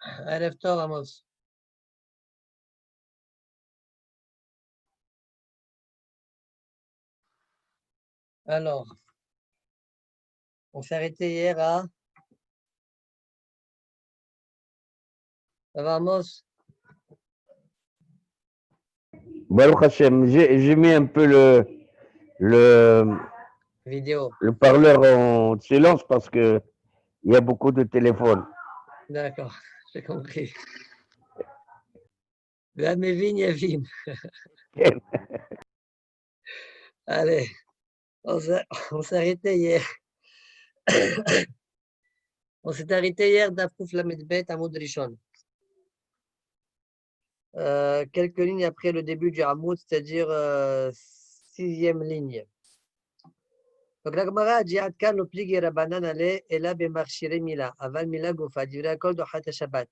ערב טוב, עמוס. Alors, on s'est arrêté hier à... Ça va, Amos? Baruch Hashem, j'ai mis un peu le, Vidéo. le parleur en silence parce que il y a beaucoup de téléphones. D'accord, j'ai compris. והמבין יבין. Allez, on s'est arrêté hier. On s'est arrêté hier d'Afrouf Lamedbet à Rishon. Quelques lignes après le début du Hamoud, c'est-à-dire 6e ligne. Donc la Gemara a dit Adkan lo pligi Rabbanan ale ela bemarshire mila, aval mila gufa, divrei kol dochat Shabbat.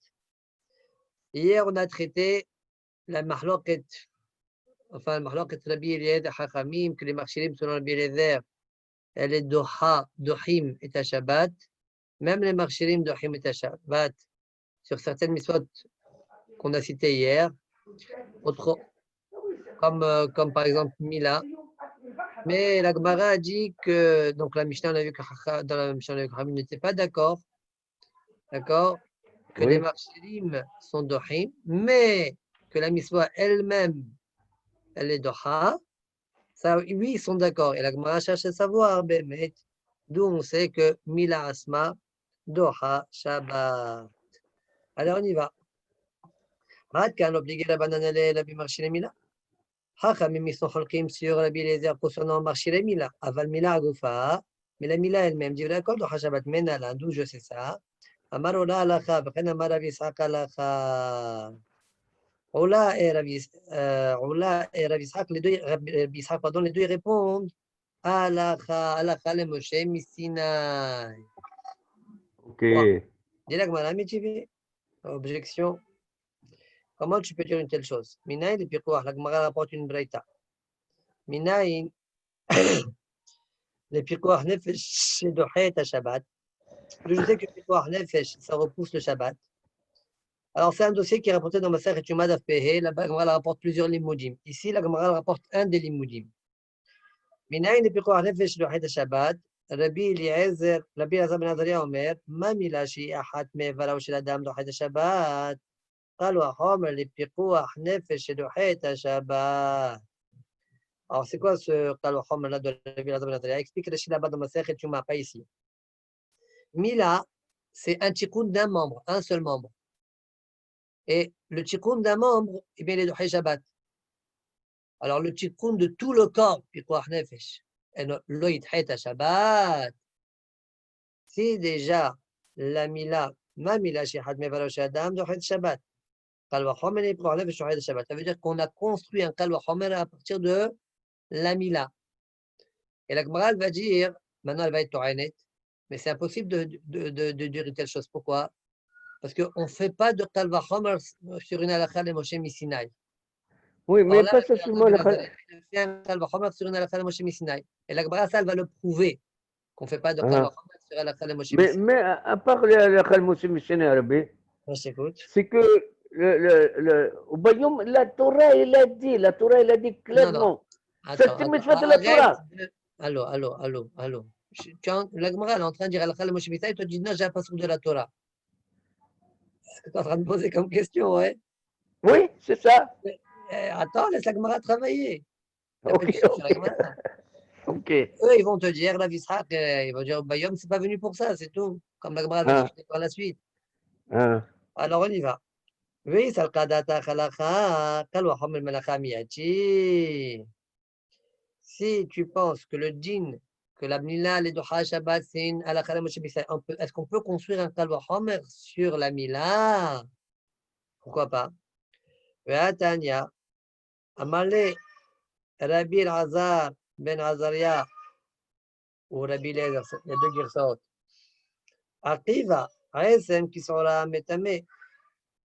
Hier, on a traité la mahloket, enfin, la mahloket Rabbi Eliezer Chachamim, que les marchirim selon Rabbi Eliezer, elle est doha, dohim et à Shabbat. Même les marchirim dohim et à Shabbat, sur certaines mitzvot qu'on a citées hier, comme par exemple Mila. Mais la Gemara a dit que, donc la Mishnah, on a vu que dans la Mishnah, le Chachamim n'était pas d'accord, que les marchirim sont dohim, mais que la mitzvah elle-même, elle est doha. Ça, oui, ils sont d'accord. Et la Gemara cherche à savoir, mais d'où on sait que Mila Asma, Doha, Shabbat. Alors on y va. Had kan obligé la banane la bimarchile Mila. Hachamim ils sont cholkim sur la Eliezer concernant marchile Mila. Aval Mila Agufa, mais la Mila elle-même dit d'accord, Doha Shabbat Menala, d'où je sais ça. Amar Ola Alacha, Bchen Amar Rav Yitzhak Alacha. Ola et Rav Yitzhak, les deux, Rav Yitzhak, pardon, les deux ils répondent. Alacha le Moshe Misinaï. Ok. Dis la Gemara, mais tu veux. Objection. Comment tu peux dire une telle chose? Minaï, le Pirkouach, la Gemara rapporte une braïta. Minaï, le Pirkouach Nefesh, c'est Dohet à Shabbat. Je sais que le Pirkouach Nefesh, ça repousse le Shabbat. Alors, c'est un dossier qui est rapporté dans ma sœur et Tumad Afpehe. La Gemara rapporte plusieurs limoudim. Ici, la Gemara rapporte un des limoudim. Minaï, le Pirkouach Nefesh, Dohet à Shabbat. Rabbi Eliezer ben Azaria Omer, ma milashi achat me'varav shel adam dohet Shabbat. قالوا החומר לפיקוח נפש שדוחה את השבת. Alors, c'est quoi ce قالوا החומר là de Rabbi Eliezer ben Azaria? Explique Rachid là-bas dans ma sœur et tu m'as pas ici. Mila, c'est un tikkun d'un membre, un seul membre. Et le tikkun d'un membre, eh bien, il est doché Shabbat. Alors, le tikkun de tout le corps, pikuach nefesh, lo yidhet à Shabbat. Si déjà la mila, ma mila shihad mevalo shadam, dohet Shabbat. Kalwa chomer et pikuach nefesh dohet Shabbat. Ça veut dire qu'on a construit un kalwa chomer à partir de la mila. Et la Gemara va dire, maintenant elle va être toranet, mais c'est impossible de dire une telle chose. Pourquoi? Parce qu'on ne fait pas de kalwa chomer sur une halakha de Moshe Misinaï. Oui, mais là, pas ça seulement la il a fait un Kal Vachomer sur une halakha de Moshe Misinaï. Et la Gemara, ça, elle va le prouver qu'on ne fait pas de Kal Vachomer sur une halakha de Moshe Misinaï. Mais à part la Khalmousse Missionnaire arabe, C'est que au Bayoum, la Torah, elle a dit clairement. Attends, C'est mitzvah de la arrête. Torah. Allô. La Gemara, elle est en train de dire halakha de Moshe Misinaï, toi, tu dis non, j'ai un passage de la Torah. C'est ce que tu es en train de poser comme question, ouais. Oui, c'est ça. Attends, laisse la Gemara travailler. Ok. Eux, ils vont te dire, la Visrak, ils vont dire, Bayom, c'est pas venu pour ça, c'est tout. Comme la Gemara va expliquer par la suite. Alors, on y va. Oui, c'est le Kadata Khalacha, Kalwa Homel Melacha Miyati. Si tu penses que le djinn, que la Mila, les Doha Shabbat, c'est une Alakha la Moshe Bisay, est-ce qu'on peut construire un Kalwa Homer sur la Mila? Pourquoi pas? Ve'atanya, Amale, Rabbi Azar, Ben Azaria, ou Rabbi Lezer, les deux Girsot. Aqiva, Aesem, qui sont là, Metame,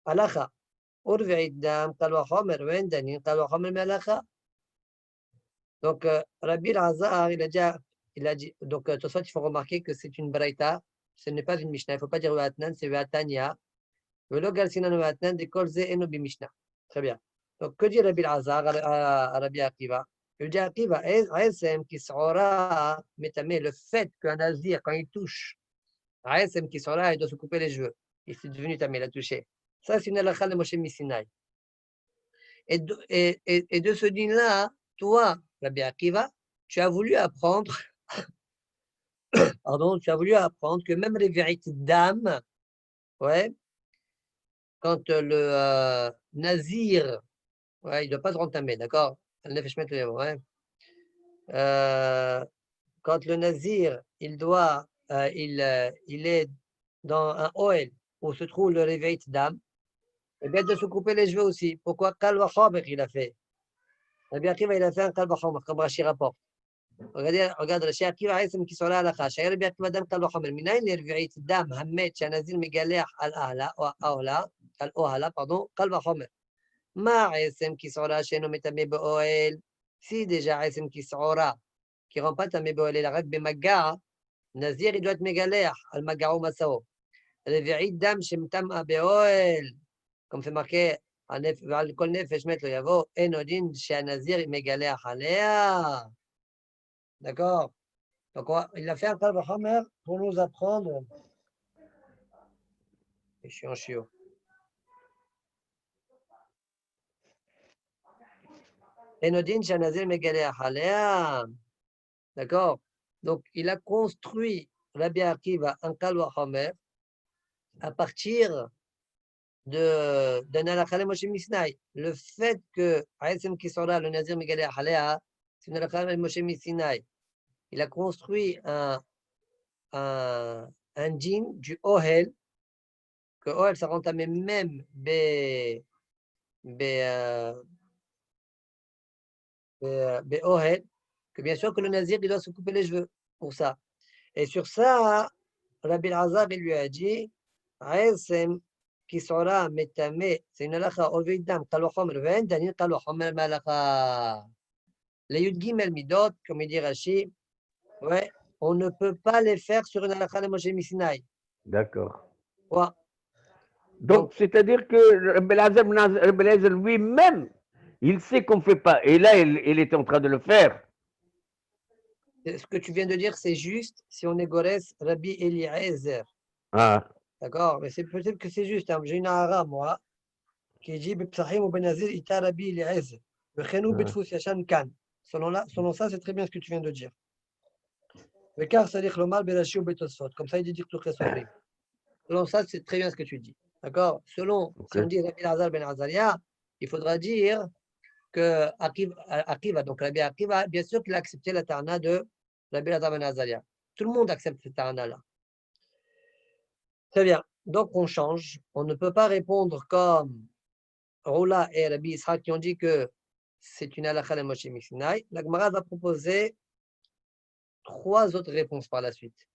Alakha. Urvi Dam, Kalwa Homer, Wendanin, Kalwa Homer Melacha. Donc, Rabbi Lazar, il a dit, donc, de toute façon, il faut remarquer que c'est une braïta, ce n'est pas une Mishnah, il ne faut pas dire Ve'atnan, c'est Ve'atania. Velo galsinanu matnan de kol ze eno bimishna. Très bien. Donc, que dit Rabbi Azar à Rabbi Akiva? Il dit Akiva, Aesem qui sera, mais le fait qu'un nazir, quand il touche, Aesem qui sera, il doit se couper les cheveux. Il s'est devenu tamé, il a touché. Ça, c'est une halakha de Moshe Missinaï. Et de ce din-là, toi, Rabbi Akiva, tu as voulu apprendre, que même les vérités d'âme, ouais, quand le nazir, ouais, il ne doit pas se rentamer, d'accord? Ouais. Quand le nazir, il est dans un Oel où se trouve le réveil d'âme, eh bien, de se couper les cheveux aussi. Pourquoi? Kalva Khomer, il a fait. Rabbi Akiva, il a fait un Kalva Khomer, comme Rashi rapporte. Regarde, Rashi Akiva, qui sont là à la Khash. Rabbi Akiva, Dam Kalva Khomer. Minaï, les réveil d'âme, Hammet, Chanazir, Megalech, Al-Ohala, pardon, Kalva Khomer. Ma Aïsem qui sont là chez nous, Metame Oel. Si déjà Aïsem qui sont là, qui ne rend pas Tamé Oel, il arrête Bemaga, Nazir, il doit être Megalech, Al-Magao Masao. réveil d'âme, Shemtam Abeoel. Comme c'est marqué, ועל כל נפש מת לא יבוא, אין עוד דין שהנזיר מגלח עליה. D'accord? Donc, il a fait un Kal Vachomer pour nous apprendre. Je suis en chiot. אין עוד דין שהנזיר מגלח עליה. D'accord? Donc, il a construit Rabbi Akiva un Kal Vachomer à partir d'un halakha de Moshe Misinaï. Le fait que Aïsem Kisora, le Nazir Megaleh Halea, c'est une halakha de Moshe Misinaï. Il a construit un djinn du Ohel, que Ohel, ça rentre même Ohel, que bien sûr que le Nazir, il doit se couper les cheveux pour ça. Et sur ça, Rabbi Azar, il lui a dit, Aïsem Kisora Metame, c'est une halakha Ovidam, Kalochomer Ven, Danin Kalochomer Malakha. Les Yud Gimel Midot, comme il dit Rashi, ouais, on ne peut pas les faire sur une halakha de Moshe Misinaï. D'accord. Ouais. Donc, c'est-à-dire que Rabbi Eliezer lui-même, il sait qu'on ne fait pas. Et là, il est en train de le faire. Ce que tu viens de dire, c'est juste si on est Gores Rabbi Eliezer. Ah. D'accord? Mais c'est peut-être que c'est juste. Hein. J'ai une ara, moi, qui dit Bepsahim ou Benazir ita Rabbi Eliezer. Bechenou betfus yashan kan. Selon ça, c'est très bien ce que tu viens de dire. Bekar salih lomal berashi ou betosfot. Comme ça, il dit dire tout Sofrim. Selon ça, c'est très bien ce que tu dis. D'accord? Selon, si on dit Rabbi Elazar ben Azaria, il faudra dire que Akiva, donc Rabbi Akiva, bien sûr qu'il a accepté la tarna de Rabbi Elazar ben Azaria. Tout le monde accepte cette tarna-là. Très bien. Donc, on change. On ne peut pas répondre comme Roula et Rabbi Ishaq qui ont dit que c'est une halakha de Moshe Misinaï. La Gemara va proposer 3 autres réponses par la suite.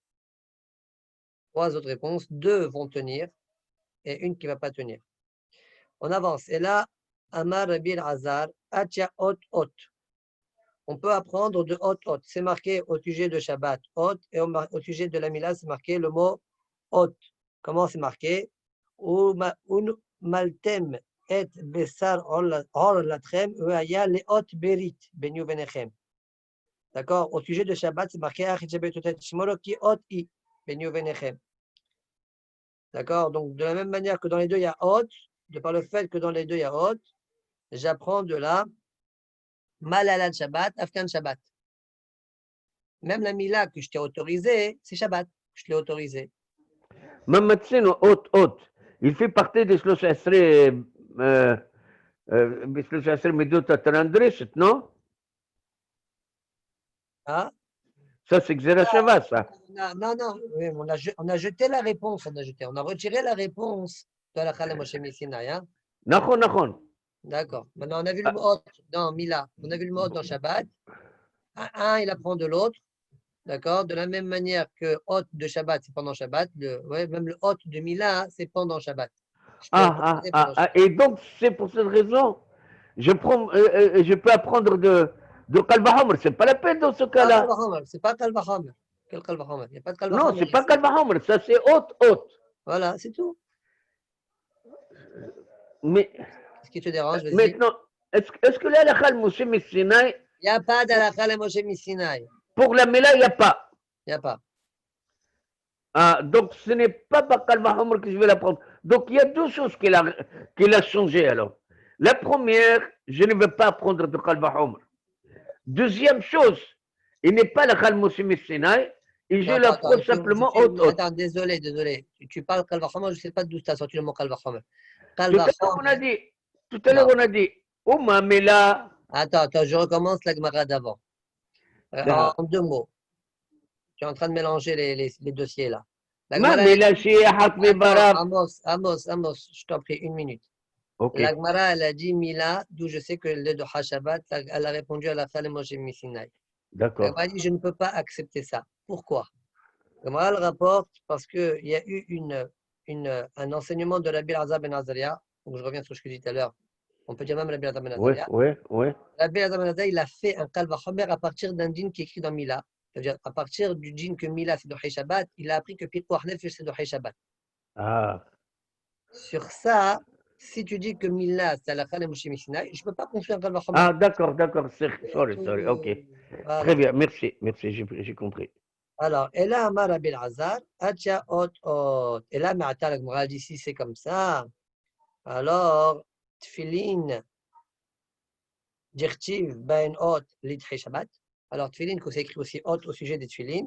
3 autres réponses. 2 vont tenir et une qui ne va pas tenir. On avance. Et là, Amar Rabbi Azar, Atia Ot Ot. On peut apprendre de Ot Ot. C'est marqué au sujet de Shabbat Ot et au sujet de la Mila, c'est marqué le mot Ot. Comment c'est marqué? Un maltem et besar or latrem veaya leot berit benyu venechem. D'accord? Au sujet de Shabbat, c'est marqué achitchabetotet shimoro ki ot i benyu venechem. D'accord? Donc, de la même manière que dans les deux, il y a ot, de par le fait que dans les deux, il y a ot, j'apprends de là Malalat Shabbat, Afkan Shabbat. Même la Mila que je t'ai autorisée, c'est Shabbat, je l'ai autorisé. Mamatsino, Ot. Il fait partie des 13 Medot Atarandreshet, non? Ah? Ça, c'est Xera Shabbat, ça. Non, oui, on a jeté la réponse, on a retiré la réponse de la Khala Moshe Messinaï. Hein? Nachon. D'accord. Maintenant, on a vu le mot dans Mila, on a vu le mot dans Shabbat. Un, il apprend de l'autre. D'accord? De la même manière que hôte de Shabbat, c'est pendant Shabbat. Même le hôte de Mila, c'est pendant Shabbat. Et donc, c'est pour cette raison, je peux apprendre de Kalvahomer. C'est pas la peine dans ce cas-là. C'est pas Kalvahomer. Quel Kalvahomer? Il n'y a pas de Non, Kalvahomer. c'est pas Kalvahomer. Ça, c'est hôte. Voilà, c'est tout. Mais Qu'est-ce qui te dérange? Vas-y. maintenant, est-ce que là, la Khal Moshe Messinaï, Il n'y a pas d'Alakha le Moshe Missinaï. pour la Mela, il n'y a pas. Il n'y a pas. Ah, donc, ce n'est pas Bakal Mahomer que je vais l'apprendre. Donc, il y a deux choses qu'il a changé alors. La première, je ne vais pas apprendre de Kalva Homer. Deuxième chose, il n'est pas le Khal Moshe Messinaï et je l'apprends simplement autre. Attends, désolé. Tu parles Kalva Homer, je ne sais pas d'où tu as sorti le mot Kalva Homer. Tout à l'heure, on a dit, Ouma Mela. Attends, je recommence la Gemara d'avant. En deux mots. Tu es en train de mélanger les dossiers là. Amos, je t'en prie, une minute. Okay. La Gemara, elle a dit Mila, d'où je sais que le de Hashabat, elle a répondu à la Khal Moshe Missinaï. D'accord. Elle a dit je ne peux pas accepter ça. Pourquoi? La Gemara le rapporte parce qu'il y a eu un enseignement de Rabbi Elazar ben Azaria. Donc je reviens sur ce que je disais tout à l'heure. On peut dire même Rabbi Elazar ben Azaria. Oui. Rabbi Elazar ben Azaria, il a fait un Kalva Homer à partir d'un dîn qui est écrit dans Mila. C'est-à-dire, à partir du djinn que Mila c'est Dohay Shabbat, il a appris que Pirkouach Nefesh c'est Dohay Shabbat. Ah. Sur ça, si tu dis que Mila c'est Alakha le Moshe Missinaï, je ne peux pas construire un Kalva Homer. Ah, d'accord. Sorry. Ok. Voilà. Très bien, merci, j'ai compris. Alors, et là, Amar Rabbi Elazar, Atia Ot. Et là, Ma'ata, la Gemara dit si c'est comme ça, alors, Tfilin, Dirtiv, Ben Ot, Lidhay Shabbat. Alors, Tfilin, que c'est écrit aussi Ot au sujet des Tfilin.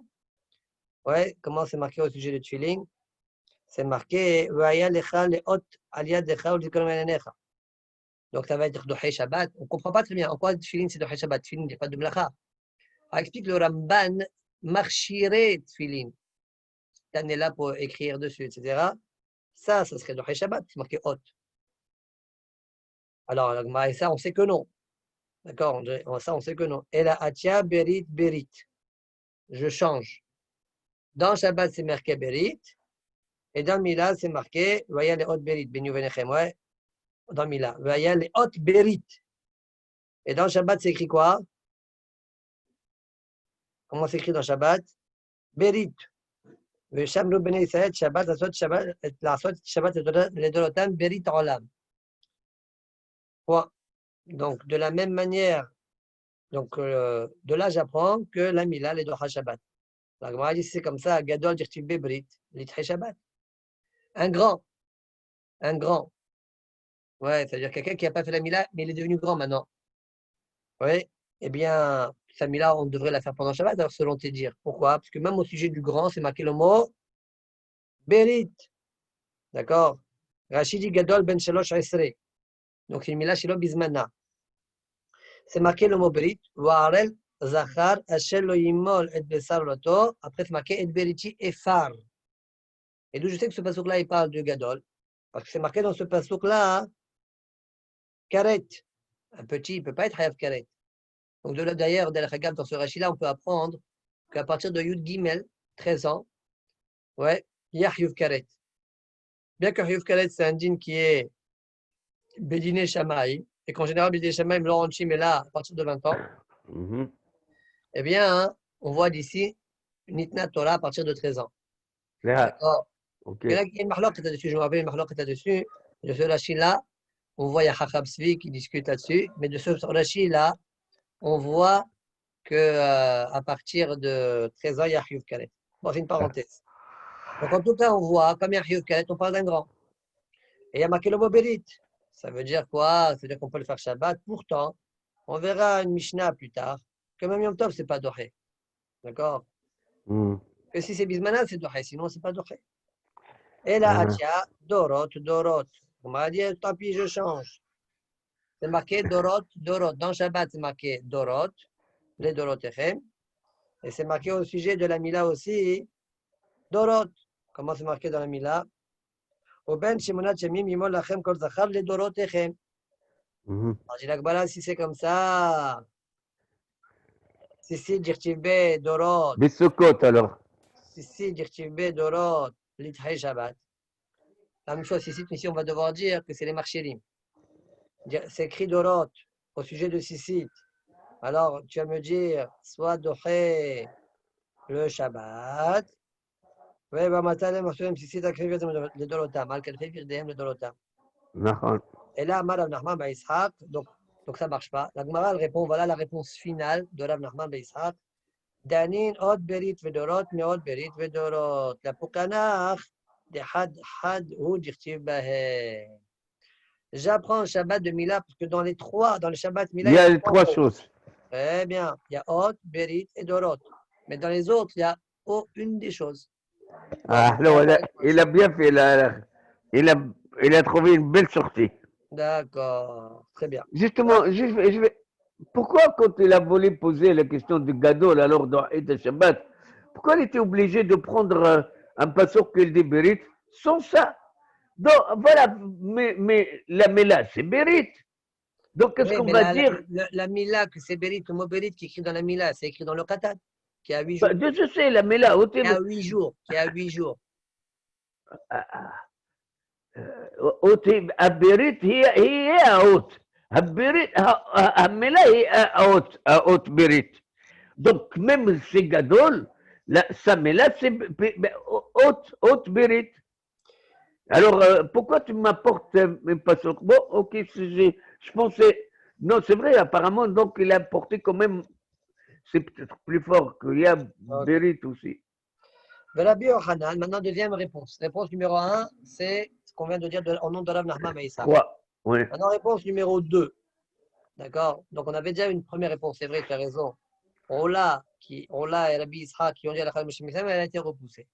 Ouais, comment c'est marqué au sujet de Tfilin? C'est marqué Vaya lecha leot aliad lecha ou necha. Donc ça va être Dohay Shabbat. On ne comprend pas très bien en quoi Tfilin c'est Dohay Shabbat. Tfilin, il n'y a pas de Melacha. Alors, explique le Ramban, marchiré Tfilin. Tu es là pour écrire dessus, etc. Ça serait Dohay Shabbat, c'est marqué Hot. Alors, ça, on sait que non. D'accord? Ça, on sait que non. Et la Atia Berit Berit. Je change. Dans Shabbat, c'est marqué Berit. Et dans Mila, c'est marqué Vaya le Hot Berit. Benu Venechem, ouais. Dans Mila. Vaya le Hot Berit. Et dans Shabbat, c'est écrit quoi? Comment c'est écrit dans Shabbat? Berit. ושמרו בני ישראל שבת לעשות שבת לדורותם ברית עולם. Donc, de la même manière, donc, de là, j'apprends que la Mila, les Doha Shabbat. La Gemara dit c'est comme ça, Gadol Dirtiv Bebrit, l'Ithay Shabbat. Un grand. Ouais, c'est-à-dire quelqu'un qui n'a pas fait la Mila, mais il est devenu grand maintenant. Oui, eh bien, sa Mila, on devrait la faire pendant Shabbat, alors selon tes dires. Pourquoi? Parce que même au sujet du grand, c'est marqué le mot Berit. D'accord? Rachid dit Gadol Ben Shalosh Esre. Donc, c'est une Mila Shilo Bizmana. C'est marqué le mot Berit. Waarel Zachar Hachel Lo Yimol Et Besar Loto. Après, c'est marqué Et Beriti Efar. Et d'où je sais que ce passouk-là, il parle de Gadol. Parce que c'est marqué dans ce passouk-là, Karet. Un petit, il ne peut pas être Hayav Karet. Donc, d'ailleurs, dans ce Rashi-là, on peut apprendre qu'à partir de Yud Gimel, 13 ans, ouais, il y a Hayuv Karet. Bien que Hayuv Karet, c'est un dîne qui est Bédiné Shamaï, et qu'en général, Bédiné Shamaï, Laurent Chim est là à partir de 20 ans, eh bien, hein, on voit d'ici Nitna Torah à partir de 13 ans. D'accord. Okay. Et là, il y a une marloque là-dessus, je me rappelle une marloque là-dessus. De ce Rashi-là, on voit, il y a Chachab Svi qui discute là-dessus, mais de ce Rashi-là, on voit qu'à partir de 13 ans, il y a Hayuv Karet. Bon, c'est une parenthèse. Donc, en tout cas, on voit, comme il y a Hayuv Karet, on parle d'un grand. Et il y a marqué le mot Berit. Ça veut dire quoi? Ça veut dire qu'on peut le faire Shabbat. Pourtant, on verra une Mishnah plus tard, que même Yom Tov, ce n'est pas Dohé. D'accord? Que si c'est Bismana, c'est Dohé, sinon, ce n'est pas Dohé. Et là, Atia, Dorot. On m'a dit, tant pis, je change. C'est marqué Dorot. Dans Shabbat, c'est marqué Dorot, les Dorotechem. Et c'est marqué au sujet de la Mila aussi, Dorot. Comment c'est marqué dans la Mila? Oben Shemonat Shemim Yimol Lachem Kol Zachar les Dorotechem. Alors, j'ai la si c'est comme ça. Si, Dirtivbe, Dorot. Bissokot alors. Si, Dirtivbe, Dorot, Lithay Shabbat. La même chose ici, on va devoir dire que c'est les marchérim. C'est écrit Dorot au sujet de Sissit. Alors, tu vas me dire, soit Doché le Shabbat. Oui, bah, matin, Sissit a créé le Dorotam. Al-Kalfé, Virdem, le Dorotam. נכון. Et là, Amar Rav Nachman ben Yitzhak, donc ça ne marche pas. La Gemara elle répond, voilà la réponse finale de Rav Nachman ben Yitzhak. Danin od berit vedorot meod berit vedorot. La Poukanach, de had ou dirtiv bahe. J'apprends Shabbat de Mila, parce que dans le Shabbat Mila, Il y il y a a trois 3 mots. choses. Très bien. Il y a od, berit et dorot. Mais dans les autres, il y a une des choses. Ah, il a bien fait, il a trouvé une belle sortie. D'accord, très bien. Justement, pourquoi quand il a voulu poser la question du Gadol alors dans Eid Shabbat, pourquoi il était obligé de prendre un passeur qu'il dit Bérit sans ça? Donc voilà, mais la Mela, c'est Bérit. Donc qu'est-ce Oui, qu'on mais va dire? la Mila, que c'est Berit, le mot Berit qui est écrit dans la Mila, c'est écrit dans le Katan, qui a 8 jours. Je sais, la Mela, Qui a 8 jours. Qui a 8 jours. البريت هي اوت البريت الملا هي اوت بريت دونك ميم سي gadol لا sa mela c'est haute بريت. Alors pourquoi tu m'apportes même pas sur bon ok je pensais non c'est vrai apparemment donc il a apporté quand même c'est peut-être plus fort qu'il y a Bérit aussi. Rabbi Yochanan, maintenant deuxième réponse. Réponse numéro 1, c'est ce qu'on vient de dire au nom de Rav Nachman ben Yitzhak. 3, oui. Maintenant réponse numéro 2. D'accord. Donc on avait déjà une première réponse, c'est vrai, tu as raison. Ola et Rabbi Yitzhak qui ont dit à la Chal Moshe Missam, elle a été repoussée.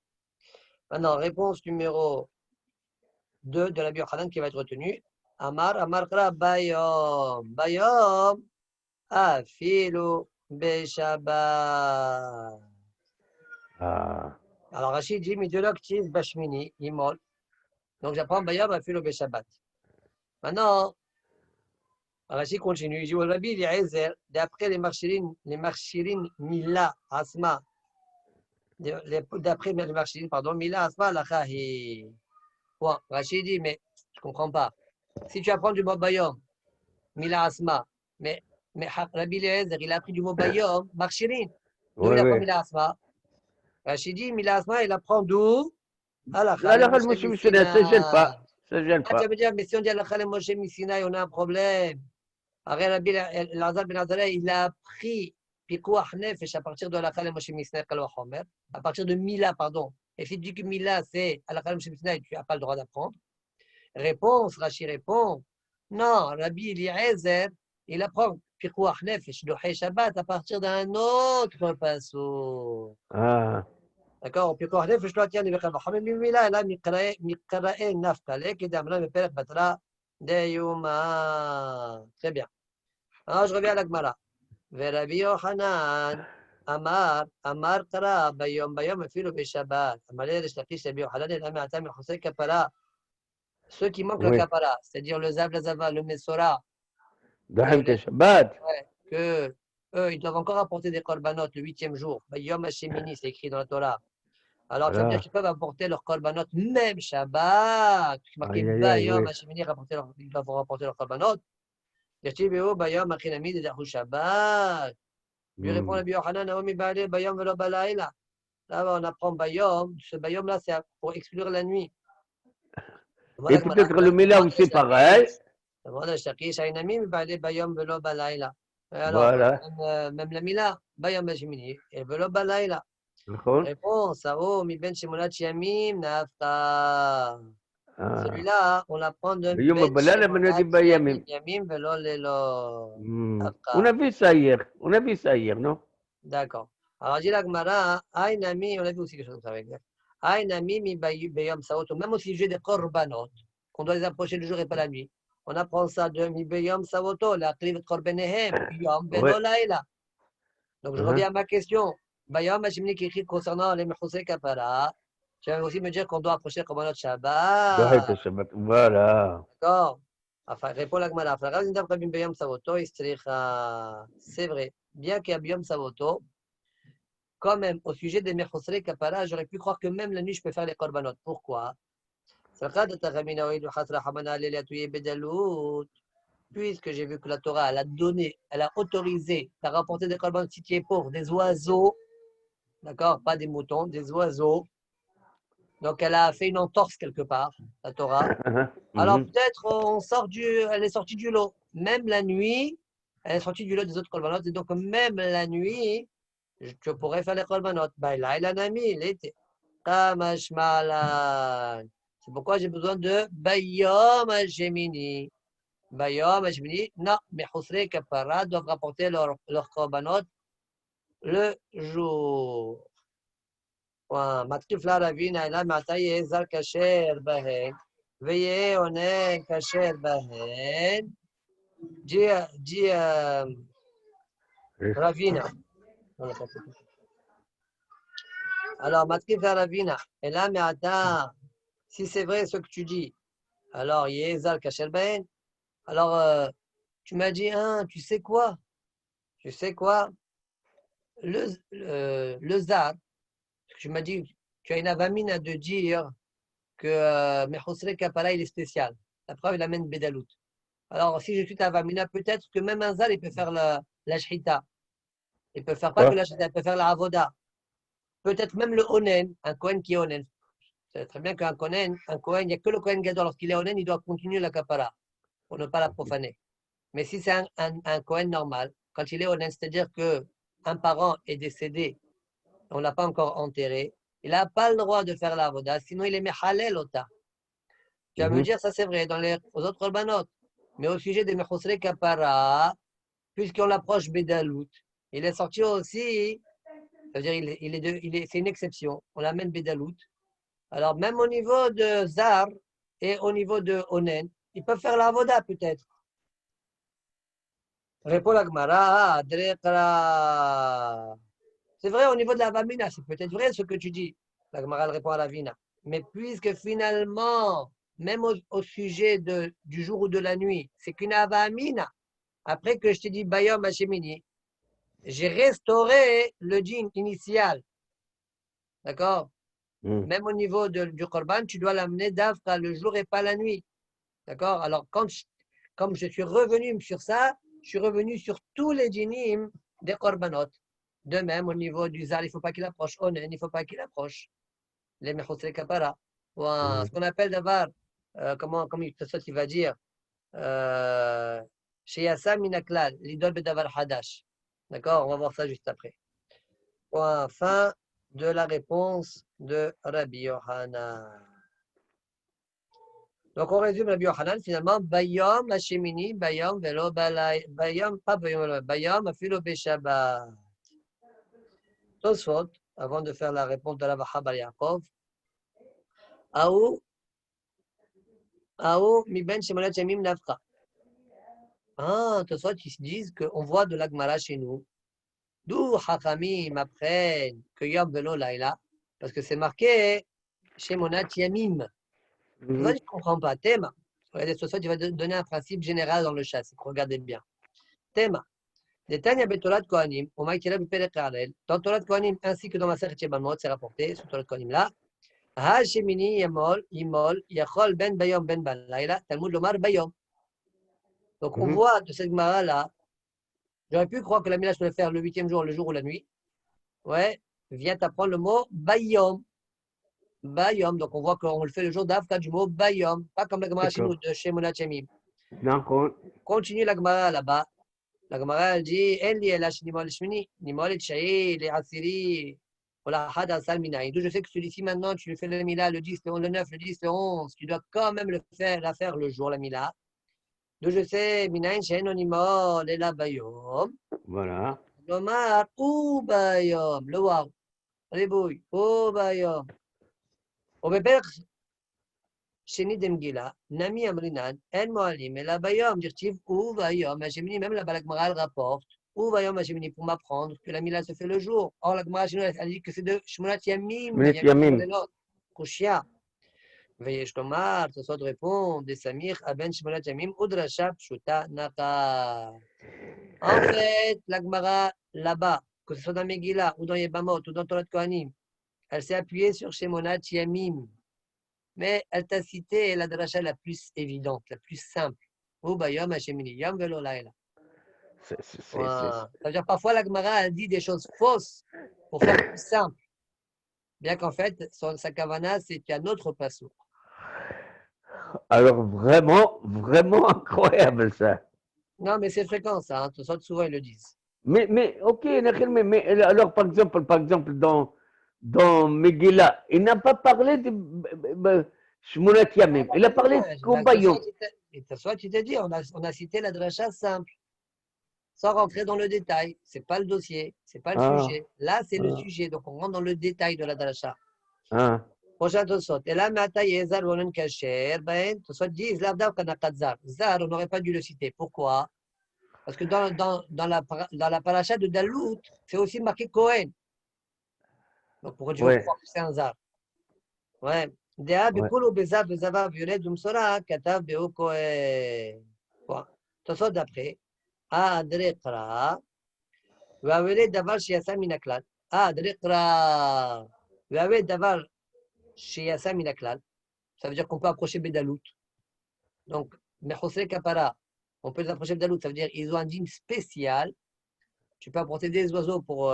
Maintenant, réponse numéro 2 de Rabbi Yochanan qui va être retenue. Amar Kra Bayom. Bayom. Afilu Beshabbat. Ah. Alors Rachid dit Midoloktiv Bashmini, Imol. Donc j'apprends Bayom Afilu Beshabbat. Maintenant, Rachid continue. Il dit Rabbi Eliezer, d'après les marchirines Mila Asma. D'après les marchirines, pardon, Mila Asma Lachahi. Bon, Rachid dit, mais je ne comprends pas. Si tu apprends du mot Bayom, Mila Asma, mais Rabbi Eliezer, il a appris du mot Bayom, Marchirin. D'où il apprend Mila Asma. Rachid dit, Mila Asma, il apprend d'où? Ça ne gêne pas. Ça gêne Ah, tu pas. vas me dire, mais si on dit Alakha Moshe Missinaï, on a un problème. Rabbi Elazar ben Azaleh, il a appris Pikuach Nefesh à partir de Alakha Moshe Missinaï, à partir de Mila, pardon. Et si tu dis que Mila, c'est Alakha Moshe Missinaï, tu n'as pas le droit d'apprendre. Réponse, Rachid répond, non, Rabbi Eliezer, il apprend Pikuach Nefesh, Dohé Shabbat, à partir d'un autre passo. Ah. D'accord, Pikuach Nefesh, לא תהיה נבחר בחמם במילה, אלא מקראי נפקא, כדאמרן בפרק בתרה דיומא. Très bien. Alors, je reviens à la Gemara. Rabbi Yochanan, Amar Kara, Bayom, Filu Beshabbat. Amalé, Rishlakish, Rabbi Yochanan, El Ameatam, El Chosei Kapara. Ceux qui manquent le kapara, c'est-à-dire le zav, la zava, le mesora, que eux, ils doivent encore apporter des korbanot le 8e jour. Bayom Hashemini, c'est écrit dans la Torah. Alors, tu vas me dire qu'ils peuvent apporter leurs korbanot même Shabbat. C'est marqué Bayom Hashemini, ils doivent rapporter leurs korbanot. Yachibéo, Bayom Achinami, de Dahu Shabbat. Lui répond Rabbi Yochanan, Naomi Baale, Bayom Velo Balaïla. Là, on apprend Bayom. Ce Bayom-là, c'est pour exclure la nuit. Et peut-être le Mila aussi pareil. Voilà. Même la Mila, Bayam Bajimini, et Velo Balaïla. Réponse, Sao, Mi Ben Shemonat Yamim, Nafta. Celui-là, on l'apprend de Ben Shemonat Yamim, Velo Lelo. On a vu ça hier, non? D'accord. Alors, dit la Gemara, Aïnami, on a vu aussi quelque chose comme ça avec Aïnami, Mi Bayam Saoto, même au sujet des Korbanot, qu'on doit les approcher le jour et pas la nuit. On apprend ça de Mi Bayam Saoto, la Krivet Korbenehem, Yom Beno Laïla. Donc, je reviens à ma question. Bayam Hashemini qui écrit concernant les Mechosei Kapara, tu vas aussi me dire qu'on doit approcher le Korbanot Shabbat. Voilà. D'accord. Enfin, répond la Gemara. C'est vrai. Bien qu'il y a Bayam Savoto, quand même, au sujet des Mechosei Kapara, j'aurais pu croire que même la nuit, je peux faire les Korbanot. Pourquoi? Puisque j'ai vu que la Torah, elle a donné, elle a autorisé à rapporter des korban si tu es pauvre, des oiseaux, d'accord, pas des moutons, des oiseaux. Donc, elle a fait une entorse quelque part, la Torah. Alors, peut-être elle est sortie du lot. Même la nuit, elle est sortie du lot des autres korbanot. Et donc, même la nuit, tu pourrais faire les korbanot. Baïla et la nami, l'été. Kamashmalan. C'est pourquoi j'ai besoin de Bayom Hashemini. Bayom Hashemini, non, mais Khosre Kapara doivent rapporter leur korbanot le jour. מתקיף לערבינה אלא מעתה יהיה זר כשר בהן, ויהיה עונה כשר בהן, ג'י רבינה. Alors, מתקיף לערבינה אלא מעתה, si c'est vrai ce que tu dis, alors יהיה זר כשר בהן. Alors, tu m'as dit, tu sais quoi? Tu sais quoi? Le zar, tu m'as dit, tu as une avamine de dire que Mechosre Kapara, il est spécial. La preuve, il amène Bedalout. Alors, si je suis Avamina, peut-être que même un Zal, il peut faire la Shrita. Il peut faire pas que la Shrita, il peut faire la Avoda. Peut-être même le Onen, un Kohen qui est Onen. C'est très bien qu'un Kohen, il n'y a que le Kohen Gadol, lorsqu'il est Onen, il doit continuer la Kapara pour ne pas la profaner. Mais si c'est un Kohen normal, quand il est Onen, c'est-à-dire qu'un parent est décédé, on ne l'a pas encore enterré, il n'a pas le droit de faire la Avoda, sinon il est Mechalel Ota. Tu vas me dire, ça c'est vrai, dans les autres korbanot. Mais au sujet des Mechosre Kapara, puisqu'on l'approche Bédalout, il est sorti aussi, c'est-à-dire c'est une exception, on l'amène Bédalout. Alors même au niveau de Zar et au niveau de Onen, ils peuvent faire la Voda peut-être. Répond la Gemara, c'est vrai au niveau de la Vamina, c'est peut-être vrai ce que tu dis. La Gemara répond à la Vina. Mais puisque finalement, même au sujet du jour ou de la nuit, c'est qu'une avamina. Après que je t'ai dit Bayom Hashemini, j'ai restauré le djinn initial. D'accord? Même au niveau du Korban, tu dois l'amener d'Afra le jour et pas la nuit. D'accord? Alors, comme je suis revenu sur ça, je suis revenu sur tous les djinnim des Korbanot. De même, au niveau du Zal, il ne faut pas qu'il approche. Onen, il ne faut pas qu'il approche. Les Mechosre Kapara. Ce qu'on appelle d'abord, comment il va dire, chez Yassam Minaklal, l'idole Bedavar Hadash. D'accord? On va voir ça juste après. Fin de la réponse de Rabbi Yohanan. Donc on résume Rabbi Yohanan finalement, Bayom Hashemini, Bayom Velo Balay, Bayom, pas Bayom, Bayom Afilo Beshabbat. Tosfot, avant de faire la réponse de la Vahab Yaakov, Aou Miben Shemonat Yamim Nafka. Tosfot, ils se disent qu'on voit de l'Agmara chez nous. D'où Chachamim apprennent que Yom Velo Laila, parce que c'est marqué chez Monat Yamim. Je ne comprends pas. Thème. Regardez, ce soir, tu vas donner un principe général dans le chasse. Regardez bien. Thème. Les Tanya Betorat Kohanim, au Maïkela Bipelek Arel, dans Torat Kohanim ainsi que dans ma Sech Chebanot, c'est rapporté, sur Torat Kohanim là. Hashemini Yemol, Yachol Ben Bayom Ben Balayla, Talmud Lomar Bayom. Donc on voit de cette Gemara là, j'aurais pu croire que la Mila, je peux faire le 8e jour, le jour ou la nuit. Ouais, vient apprendre le mot Bayom. Bayom, donc on voit qu'on le fait le jour d'Afka du mot Bayom, pas comme la Gemara chez nous de chez Monachemim. Continue la Gemara là-bas. La Gemara elle dit En li elash nimol shmini, nimol etchaï, les asiri, voilà, had asal minaï. D'où je sais que celui-ci maintenant, tu le fais le Mila, le 10, le 11, le 9, le 10, le 11, tu dois quand même la faire le jour, la Mila. D'où je sais, minaïn she'en nimol, et la Bayom. Voilà. Lomar, ou Bayom, le waw, ribouille, ou Bayom. ובפרק שני דמגילה, נמי אמרינן, אין מועלים, אלא ביום, דכתיב וביום השמיני, même là-bas la Gemara elle rapporte, וביום השמיני, pour m'apprendre que la Mila se fait le jour. Or la Gemara chez nous, elle dit que c'est de Shmonat Yamim, Kushia. ויש לומר, תוספות répond, דסמיך, הבן שמונת ימים, ודרשה פשוטה נחה. En fait, la Gemara là-bas, que ce soit dans Megillah, ou dans Yebamot, ou dans Torat Kohanim, elle s'est appuyée sur Shemonat Yamim. Mais elle t'a cité la dracha la plus évidente, la plus simple. Oh, Bayom Hashemini, Yom Velo Laila. Ça veut dire parfois la Gemara elle dit des choses fausses pour faire plus simple. Bien qu'en fait, sa kavana, c'est un autre pasouk. Alors vraiment, vraiment incroyable ça. Non, mais c'est fréquent ça, hein. Souvent ils le disent. Mais ok, mais alors par exemple dans Megillah, il n'a pas parlé de Shmonat Yamim, il a parlé de Kobayom. Soit tu t'es dit, on a cité la dracha simple, sans rentrer dans le détail. C'est pas le dossier, c'est pas le Ah, sujet. Là, c'est le ah, sujet, donc on rentre dans le détail de la dracha. ah, Prochain Tosot. Et là, Mata Yezar Wonen Kacher, ben, Tosot dit, Islavdav Kanakat Zar. Zar, on n'aurait pas dû le citer. Pourquoi? Parce que dans la paracha de Dalout, c'est aussi marqué Cohen. Donc pourquoi tu veux ouais, croire que c'est un Zar? Ouais. Dea ouais. Bekulu Beza Bezava Violet Dumsora, Katav Beo Cohen. Quoi? Tosot d'après. Adre Kra. Vavele Davar Shiasa Minaklal. Adre Kra. Vavele Davar Shiasa Minaklal. Ça veut dire qu'on peut approcher Bédalout. Donc, Mechosre Kapara, on peut les approcher Bédalout. Ça veut dire qu'ils ont un dîme spécial. Tu peux apporter des oiseaux pour,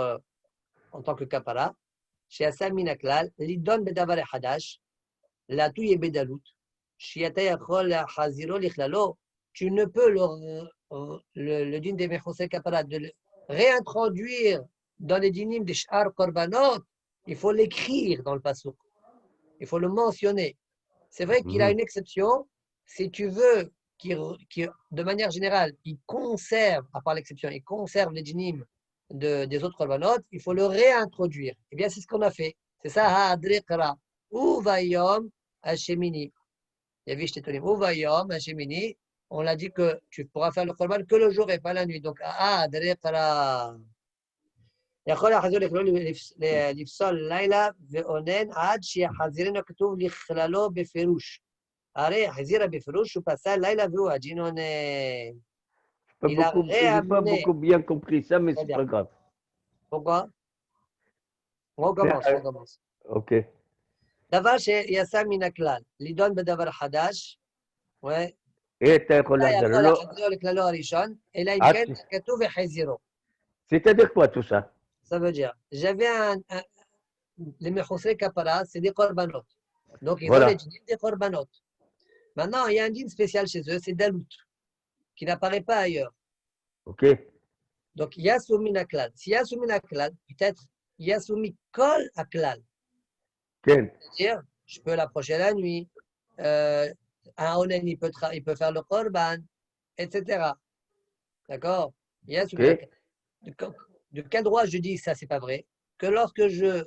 en tant que Kapara. Chez Assam Minaklal, Lidon Bedavar Hadash, la touille est Bédalout. Shiata Yachol Haziro Lichlalo, tu ne peux le dîme des Mechosre Kapara de le réintroduire dans les dîmes des Sh'ar Korbanot. Il faut l'écrire dans le Passouk. Il faut le mentionner. C'est vrai qu'il a une exception. Si tu veux de manière générale, il conserve, à part l'exception, il conserve les dîmes des autres korbanot, il faut le réintroduire. Eh bien, c'est ce qu'on a fait. C'est ça, Ha'adriqra. Uvayom Hashemini. Uvayom Hashemini. On l'a dit que tu pourras faire le korban que le jour et pas la nuit. Donc, Ha'adriqra. יכול החזיר לפסול לילה ואונן עד שיחזירנו כתוב לכללו בפירוש. הרי החזירה בפירוש הוא פסל לילה והוא הג'ין אונן. Il a J'ai pas réamené. beaucoup bien compris ça, mais Très c'est bien. pas grave. Pourquoi? On recommence. Ok. דבר שיצא מן הכלל, לידון בדבר חדש, Et אתה יכול אתה להחזיר יכול לו. להחזירו לכללו הראשון, אלא אם כן כתוב החזירו. C'est-à-dire quoi tout ça? Ça veut dire, les mechosrei kapara, c'est des korbanot. Donc, ils ont les Voilà. dîmes des korbanot. Maintenant, il y a un dîme spécial chez eux, c'est Dalout, qui n'apparaît pas ailleurs. Ok. Donc, Yasumi Naklal. Si Yasumi Naklal, peut-être Yasumi Kol Aklal. Ken. C'est-à-dire, je peux l'approcher la nuit, un Onen, il peut faire le Korban, etc. D'accord? Yasumi Naklal. De quel droit je dis ça, c'est pas vrai? Que lorsque je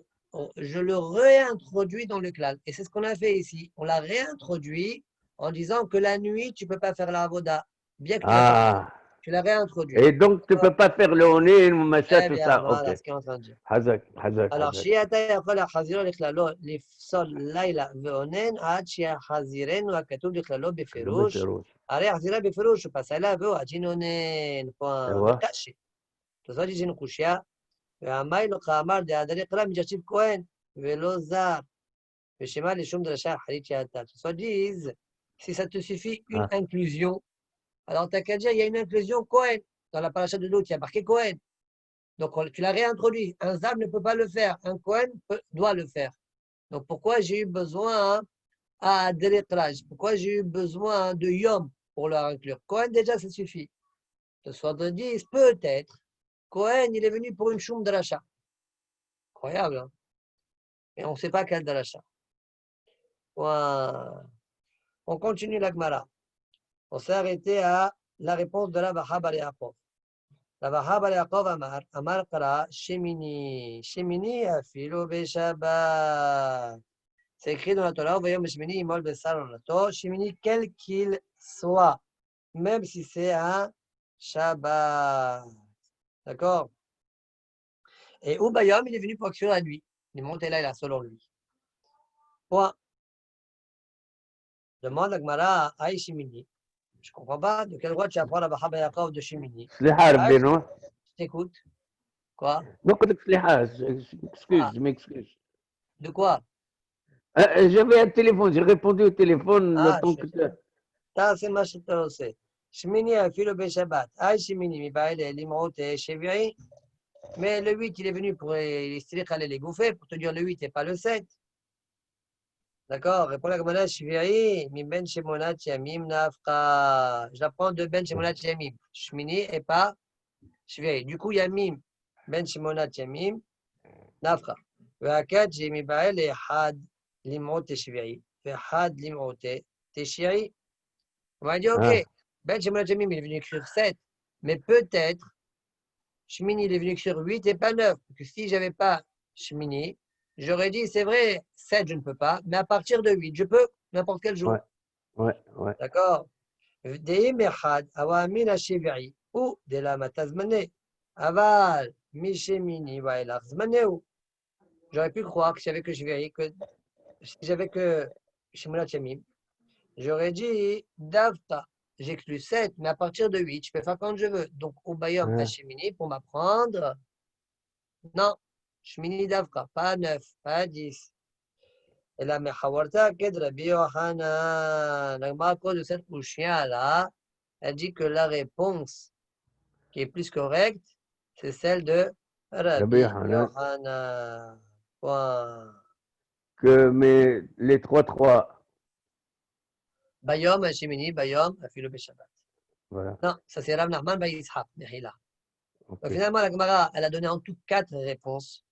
le réintroduis dans le klal. Et c'est ce qu'on a fait ici. On l'a réintroduit en disant que la nuit, tu ne peux pas faire la avoda. Bien que tu l'as pas fait, tu l'as réintroduit. Et donc, tu ne peux pas faire le honné, le machin, tout ça. Voilà Ok. ce qu'il est en train de dire. Hazak. Alors, Shiata יכול להחזירו לכללו לפסול לילה ואונן עד שיחזירנו הכתוב לכללו בפירוש. הרי החזירה בפירוש הוא פסלה והוא הג'ין אונן. קשה. תוספות יש לנו קושייה. והמאי לך אמר דהדרי קרא מג'שיב כהן ולא זר. ושמה לשום דרשה אחרית שאתה. תוספות disent, si ça te suffit une inclusion, alors t'as qu'à dire, il y a une inclusion Cohen. Dans la paracha de l'autre, il y a marqué Cohen. Donc tu l'as réintroduit. Un Zab ne peut pas le faire. Un Cohen doit le faire. Donc pourquoi j'ai eu besoin à Deretraj? Pourquoi j'ai eu besoin de Yom pour leur inclure? Cohen, déjà, ça suffit. Tosfot disent, peut-être, Cohen, il est venu pour une choum de l'achat. Incroyable, hein? Et on ne sait pas quel de l'achat. On continue la Gemara. On s'est arrêté à la réponse de la Vaha Bar Yaakov. La Vaha Bar Yaakov Amar Kara, Shemini, Shemini Afilo Beshabbat. C'est écrit dans la Torah, voyons Shemini, Imol Besar Olato, Shemini, quel qu'il soit, même si c'est un Shabbat. D'accord? Et Ubayom, il est venu pour exclure la nuit. Il est monté là, selon lui. Point. Demande à Gmara à Shemini. Je ne comprends pas de quel droit tu apprends la Vaha Bar Yaakov de Shemini. Je t'écoute. Quoi? Non, excuse, je m'excuse. De quoi? J'avais un téléphone, j'ai répondu au téléphone le temps que tu... תעשה מה שאתה עושה. שמיני אפילו בשבת. היי שמיני מבעלה למרות שביעי. Mais le 8, il est venu pour les bouffer, pour te dire le 8 et pas le 7. D'accord? Répond la Gemara, Shviri, mi ben shemonat yamim nafka. Je la prends de ben shemonat yamim. Shmini et pas Shviri. Du coup, yamim, ben shemonat yamim, nafka. Ve'akat jemi ba'el et had limot shviri. Ve'had limot shviri. On va dire, ok, ben shemonat yamim, il est venu écrire 7. Mais peut-être, Shmini, il est venu écrire 8 et pas 9. Parce que si je n'avais pas Shmini, j'aurais dit, c'est vrai, 7, je ne peux pas, mais à partir de 8, je peux, n'importe quel jour. Ouais. D'accord? Deim echad, awa min hashivri, ou de la matazmane. Aval, mishemini, wa elach zmaneu. J'aurais pu croire que j'avais que shivri, que si j'avais que Shimona Tchamim, j'aurais dit, davta. J'exclus 7, mais à partir de 8, je peux faire quand je veux. Donc, au Bayom Hashemini, pour m'apprendre, non, Shmini Davka, pas 9, pas 10. Et là, Mechawarta, Ked Rabbi Yohanan. La Gemara, à cause de cette couchia-là, elle dit que la réponse qui est plus correcte, c'est celle de Rabbi Yohanan. Point. Mais les 3. Bayom Hashemini, Bayom Afilo Beshabbat. Voilà. Non, ça c'est Rav Nachman Bar Yitzhak, Mechila. Donc, finalement, la Gemara, elle a donné en tout 4 réponses.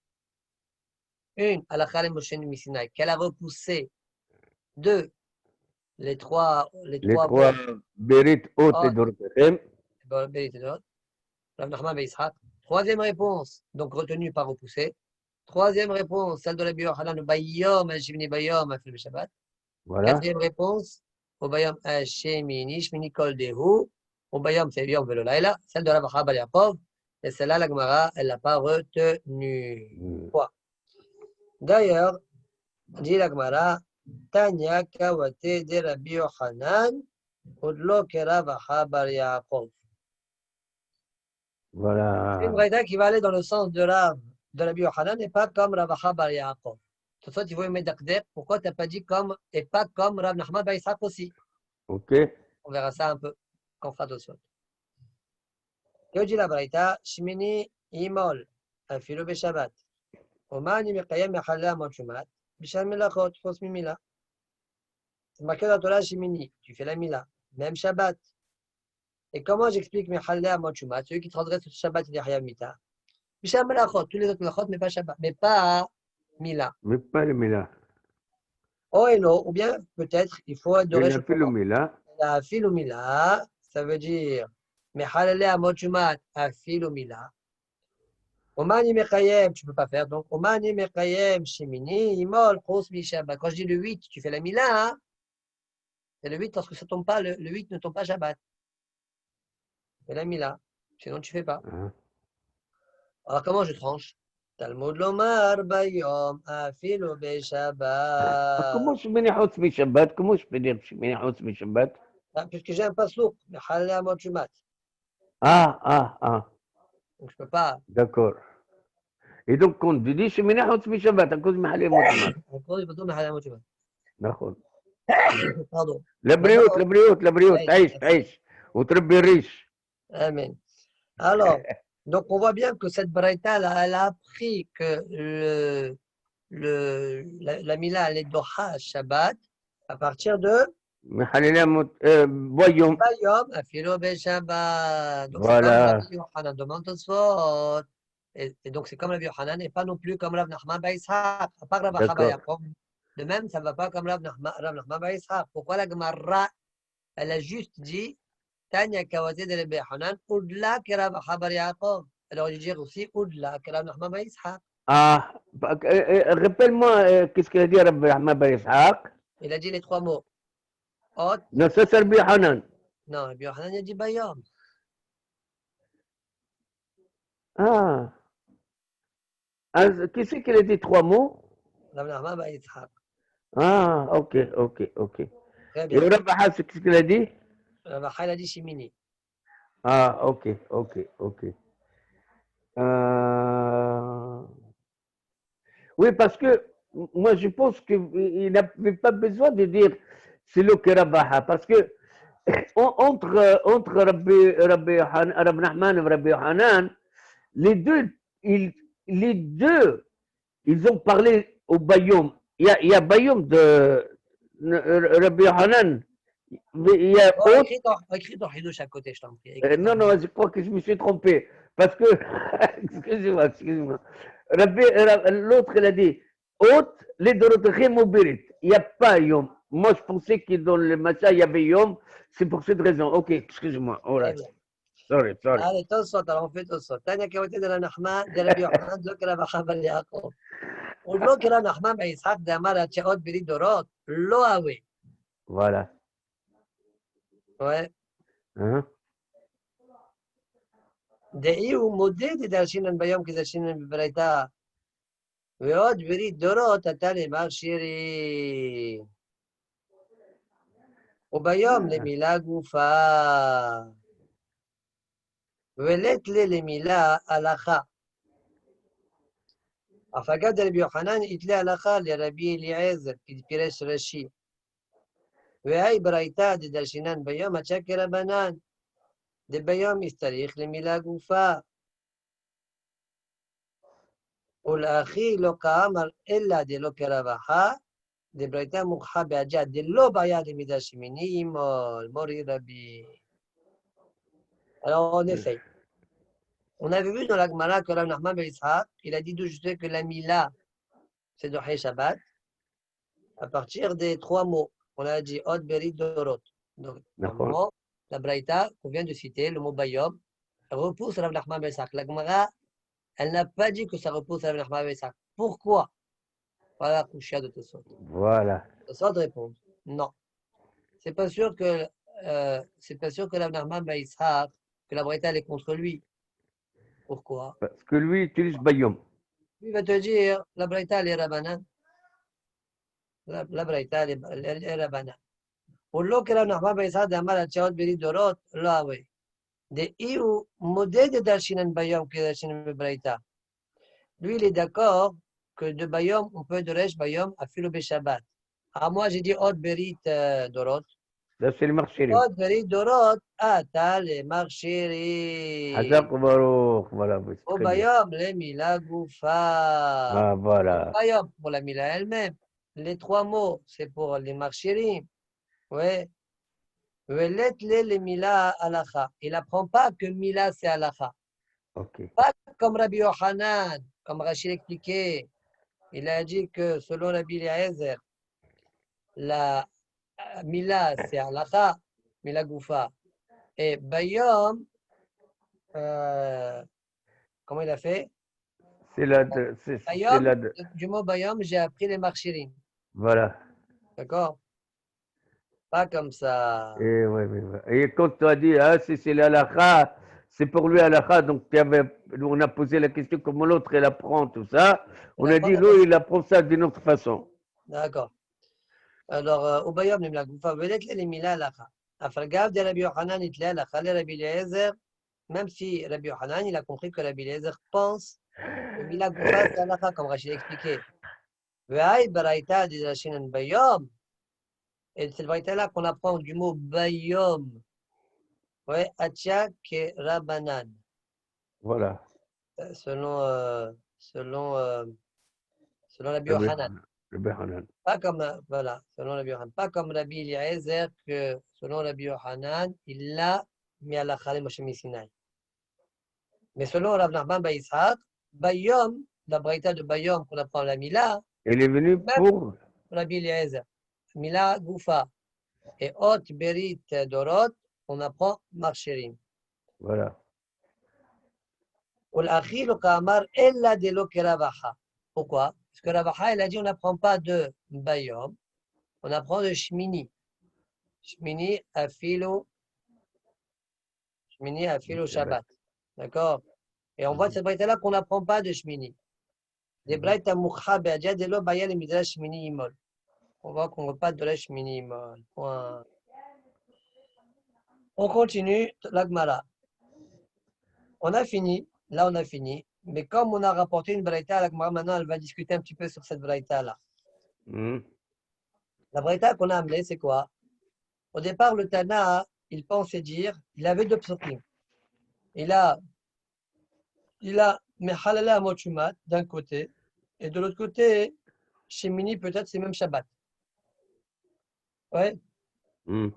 Une, à la Khalem Moshe Misinaï, qu'elle a repoussé. 2, les trois Berit, Ot et Dorothem. Rav Nachman Bar Yitzhak. Troisième réponse, donc retenue par repoussé. Troisième réponse, celle de la Biohanan, Bayom, Hashemini Bayom, Afil Shabbat. Voilà. Quatrième réponse, au Bayom Hashemini, Shmini Kol Dehu. Au Bayom, c'est Yom Velo Laila. Celle de la Bachar Yaakov. Et celle-là, la Gemara, elle ne l'a pas retenue. Quoi? D'ailleurs, dit la Gemara, Tanya Kawate de Rabbi Yochanan, Udlo Kerav Bar Yaakov. Voilà. C'est une braïda qui va aller dans le sens de Rabbi Yochanan et pas comme Rav Bar Yaakov. De toute façon, il faut y mettre Dakder. Pourquoi tu n'as pas dit comme et pas comme Rav Nachman Bar Yitzhak aussi? Ok. On verra ça un peu quand on fera d'autres choses. Que dit la braïda? Shmini Imol, Afilo Beshabbat. Omani Mekayem Mechalea Mochumat, Bishal Melachot, Fos Mimila. C'est marqué dans la Torah Shimini, tu fais la Mila, même Shabbat. Et comment j'explique Mechalea Mochumat, celui qui transgresse le Shabbat, il est Hayam Mita. Bishal Melachot, tous les autres Melachot, mais pas Shabbat, mais pas Mila. Mais pas le Mila. Oh et non, ou bien peut-être il faut être de La Philomila. La Philomila, ça veut dire Mechalea Mochumat, à Philomila. Omani Mekayem, tu ne peux pas faire. Donc, Omani Mekayem, Shemini, Imol, Kros Shabbat. Quand je dis le 8, tu fais la Mila. Hein? C'est le 8 parce que ça tombe pas, le 8 ne tombe pas Shabbat. Tu fais la Mila. Sinon, tu ne fais pas. Alors, comment je tranche? Talmud Lomar Bayom, Afilo Shabbat. Comment je mets les Shabbat? Comment je peux dire que je mets les Shabbat? Puisque j'ai un pasouk, Mechalea Mochumat. Donc, je ne peux pas. D'accord. Et donc, quand tu dis Shemini Hotzmi Shabbat, à cause de Mahalé Motumat. À cause du Mahalé Motumat. D'accord. Pardon. La brioute, aïch. Outre riche. Amen. Alors, donc on voit bien que cette braïta, elle a appris que la Mila, elle est Doha Shabbat à partir de Boyom. Bayom, Afilo Shabbat. Donc, Voilà. c'est comme Rabbi Yochanan demande Tosfot. Et donc, c'est comme Rabbi Yochanan et pas non plus comme Rav Nachman Bar Yitzhak. À part Rav Yaakov. De même, ça ne va pas comme Rav Nachman Bar Yitzhak. Pourquoi la Gemara, elle a juste dit Tanya Kawate de Rabbi Yochanan, Oudla que Rav Bar Yaakov. Elle aurait dû dire aussi Oudla que Rav Nachman Bar Yitzhak. Rappelle-moi, qu'est-ce qu'il a dit Rabbi Nachman Bar Yitzhak? Il a dit les 3 mots. Non, ça c'est Rabbi Yochanan. Non, Rabbi Yochanan, il a dit Bayom. Qu'est-ce qu'il a dit 3 mots? Rav Nachman Bar Yitzhak. Ok. Très bien. Et Rabbi Hass, qu'est-ce qu'il a dit? Rav Achai, il a dit Shimini. Ok. Oui, parce que moi je pense qu'il n'avait pas besoin de dire c'est le Kerabaha, parce que entre Rabbi Nachman et Rabbi Yochanan, les deux les deux, ils ont parlé au Bayoum. Il y a Bayoum de Rabbi Hanan. Il y a Bon, autre. écris ton Hidouche à côté, je t'en prie. Non, non, je crois que je me suis trompé. Parce que, excusez-moi. L'autre, il a dit, haute, les Dorotrim Birit. Il n'y a pas Yom. Moi, je pensais que dans le Macha, il y avait Yom. C'est pour cette raison. Ok, excusez-moi. All Très right. bien. Sorry. Allez, Tosot, alors on fait Tosot. Tania Kawete de la Nahman, de Rabbi Yochanan, de la Bachabal Yaakov. ולא קרא נחמן ביצחק דאמר התשעות ברית דורות, לא אהבה. Voilà. Ouais. Hein? דאי הוא מודה דדרשינן ביום כדרשינן בברייתא, ועוד ברית דורות אתה נאמר שירי. וביום למילה גופה, ולית למילה הלכה. הפגת דרבי יוחנן יתלה הלכה לרבי אליעזר, כפירש רש"י. והי ברייתא דדרשינן ביום הצ'קר רבנן. דביום יסתריך למילה גופה. ולאחי לא כאמר אלא דלא כרווחה, דברייתא מוכחה בהג'ה דלא בעיה למידה שמיני ימול, מורי רבי. Alors en effet, on avait vu dans la Gemara que Rav Nachman ben Yitzhak, il a dit d'où je sais que la Mila, c'est de Shabbat, à partir des trois mots. On a dit Od Berit Dorot. Donc, normalement, la Braïta qu'on vient de citer, le mot Bayom, repousse Rav Nachman ben Yitzhak. La Gemara, elle n'a pas dit que ça repousse Rav Nachman ben Yitzhak. Pourquoi? Voilà, Kouchia de Tosot. Voilà. Tosot répond non. C'est pas sûr que Rav Nachman ben Yitzhak, que la Braïta elle est contre lui. Pourquoi? Parce que lui utilise Bayoum. Lui va te dire la Braïta elle est Rabbanan. La Braïta elle est Rabbanan. Pour l'eau que Rav Nachman ben Yitzhak d'Amar Atchaot Beri Dorot, là oui. De Iou modèle de Darshinan Bayom que Darshinan Braïta. Lui il est d'accord que de Bayom on peut de Resh Bayom à Philo Shabbat. Ah moi j'ai dit Od Berit Dorot. Là, c'est le marchérim. עוד ברית דורות, אתה למכשירי. Hazak Baruch. Voilà. וביום למילה גופה. Ah, voilà. ביום pour la mila elle-même. Les trois mots, c'est pour les marchirim. Ouais. Velet le mila halacha. Il n'apprend pas que mila c'est halacha. Ok. Pas comme Rabbi Yochanan, comme Rachid expliquait. Il a dit que selon Rabbi Eliezer, la mila c'est halacha, mila goufa. Et Bayom, comment il a fait? C'est la. Bayom, du mot Bayom, j'ai appris les marchirim. Voilà. D'accord? Pas comme ça. Et, et quand tu as dit, ah, c'est l'halakha, c'est pour lui halakha, donc on a posé la question comment l'autre il apprend tout ça. On a dit, lui, il apprend ça d'une autre façon. D'accord. Alors, au Bayom, il me l'a goufa, velet les mila halakha. Afragav de Rabbi Yochanan, il l'a halakha, le Rabbi Eliezer, même si Rabbi Yochanan, il a compris que Rabbi Eliezer pense que mila goufa, c'est halakha, comme Rachid a expliqué. Ve'ai baraita de Rashinan Bayom. Et c'est le là qu'on apprend du mot Bayom. Ouais, Atcha ke Rabanan. Voilà. Selon Rabbi Yochanan. Pas comme, voilà, selon Rabbi Yochanan. Pas comme Rabbi Eliezer, que selon Rabbi Yochanan, il l'a mis à la Khalem Moshe Sinai. Mais selon Rav Nachman ben Yitzhak, Bayom, la braïta de Bayom qu'on apprend la Mila, elle est venue pour Rabbi Eliezer. Mila Goufa. Et Ot Berit Dorot, on apprend Marcherim. Voilà. Pourquoi? Parce que Ravacha, il a dit on n'apprend pas de Bayom, on apprend de Shmini. Shmini Afilo Shabbat. D'accord? Et on voit de cette braïta-là qu'on n'apprend pas de Shmini. Des braïta Mukha Be'adja Delo Bayal Midrash Shmini Imol. On voit qu'on ne voit pas de la Shmini Imol. Point. On continue la Gemara. On a fini. Là, on a fini. Mais comme on a rapporté une braïta à la Gemara, maintenant, elle va discuter un petit peu sur cette braïta-là. La braïta qu'on a amenée, c'est quoi? Au départ, le Tana, il pensait dire, il avait deux psukim. Il a mais halala mochumat d'un côté, et de l'autre côté, chez Mini, peut-être c'est même Shabbat. Ouais. Hmm.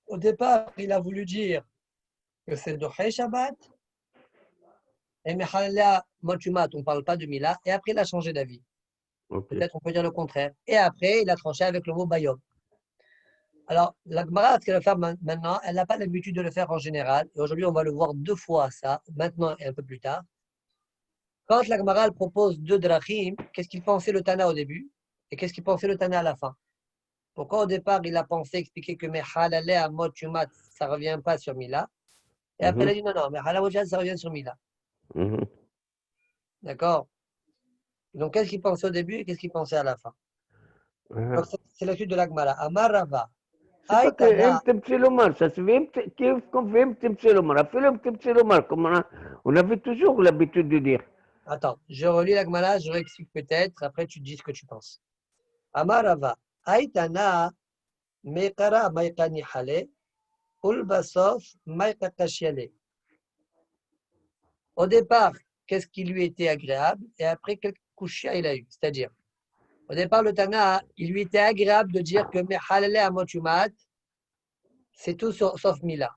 Au départ, il a voulu dire que c'est Doché Shabbat, et mais halala mochumat, on ne parle pas de Mila, et après il a changé d'avis. Ok. Peut-être on peut dire le contraire. Et après, il a tranché avec le mot Bayom. Alors, la Gemara, ce qu'elle va faire maintenant, elle n'a pas l'habitude de le faire en général. Et aujourd'hui, on va le voir deux fois ça, maintenant et un peu plus tard. Quand la Gemara elle propose deux drachim, qu'est-ce qu'il pensait le Tana au début et qu'est-ce qu'il pensait le Tana à la fin? Pourquoi au départ, il a pensé expliquer que Mehalale Amot Yumat, ça ne revient pas sur Mila. Et après, il a Mhm. dit non, non, Mehalale Amot Yumat, ça revient sur Mila. Mhm. D'accord? Donc, qu'est-ce qu'il pensait au début et qu'est-ce qu'il pensait à la fin? Donc, Ah. c'est la suite de la Gemara. Amarava. C'est pas Aïtana. que تمشي له ça se vient كيف فهم تمشي له فيلم تمشي له comme on avait toujours l'habitude de dire. Attends, je relis la Gemara, je réexplique peut-être, après tu dis ce que tu penses. Amarava, Aïtana, Meikara Maikani Hale, Ulbasof Maikakashiale. Au départ, qu'est-ce qui lui était agréable et après, quel couchia il a eu. C'est-à-dire, au départ, le Tana, il lui était agréable de dire que Mehalale Amotumat, c'est tout sauf Mila.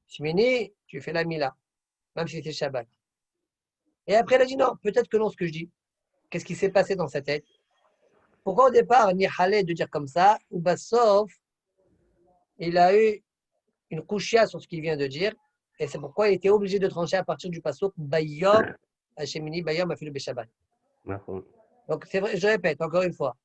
Shmini, tu fais la Mila, même si c'est Shabbat. Et après, il a dit non, peut-être que non, ce que je dis. Qu'est-ce qui s'est passé dans sa tête? Pourquoi au départ, ni halé de dire comme ça, ou sauf, il a eu une couchia sur ce qu'il vient de dire, et c'est pourquoi il était obligé de trancher à partir du passouk Bayom, Hashemini, Bayom, Afilu Beshabbat. נכון. Donc, c'est vrai, je répète encore une fois,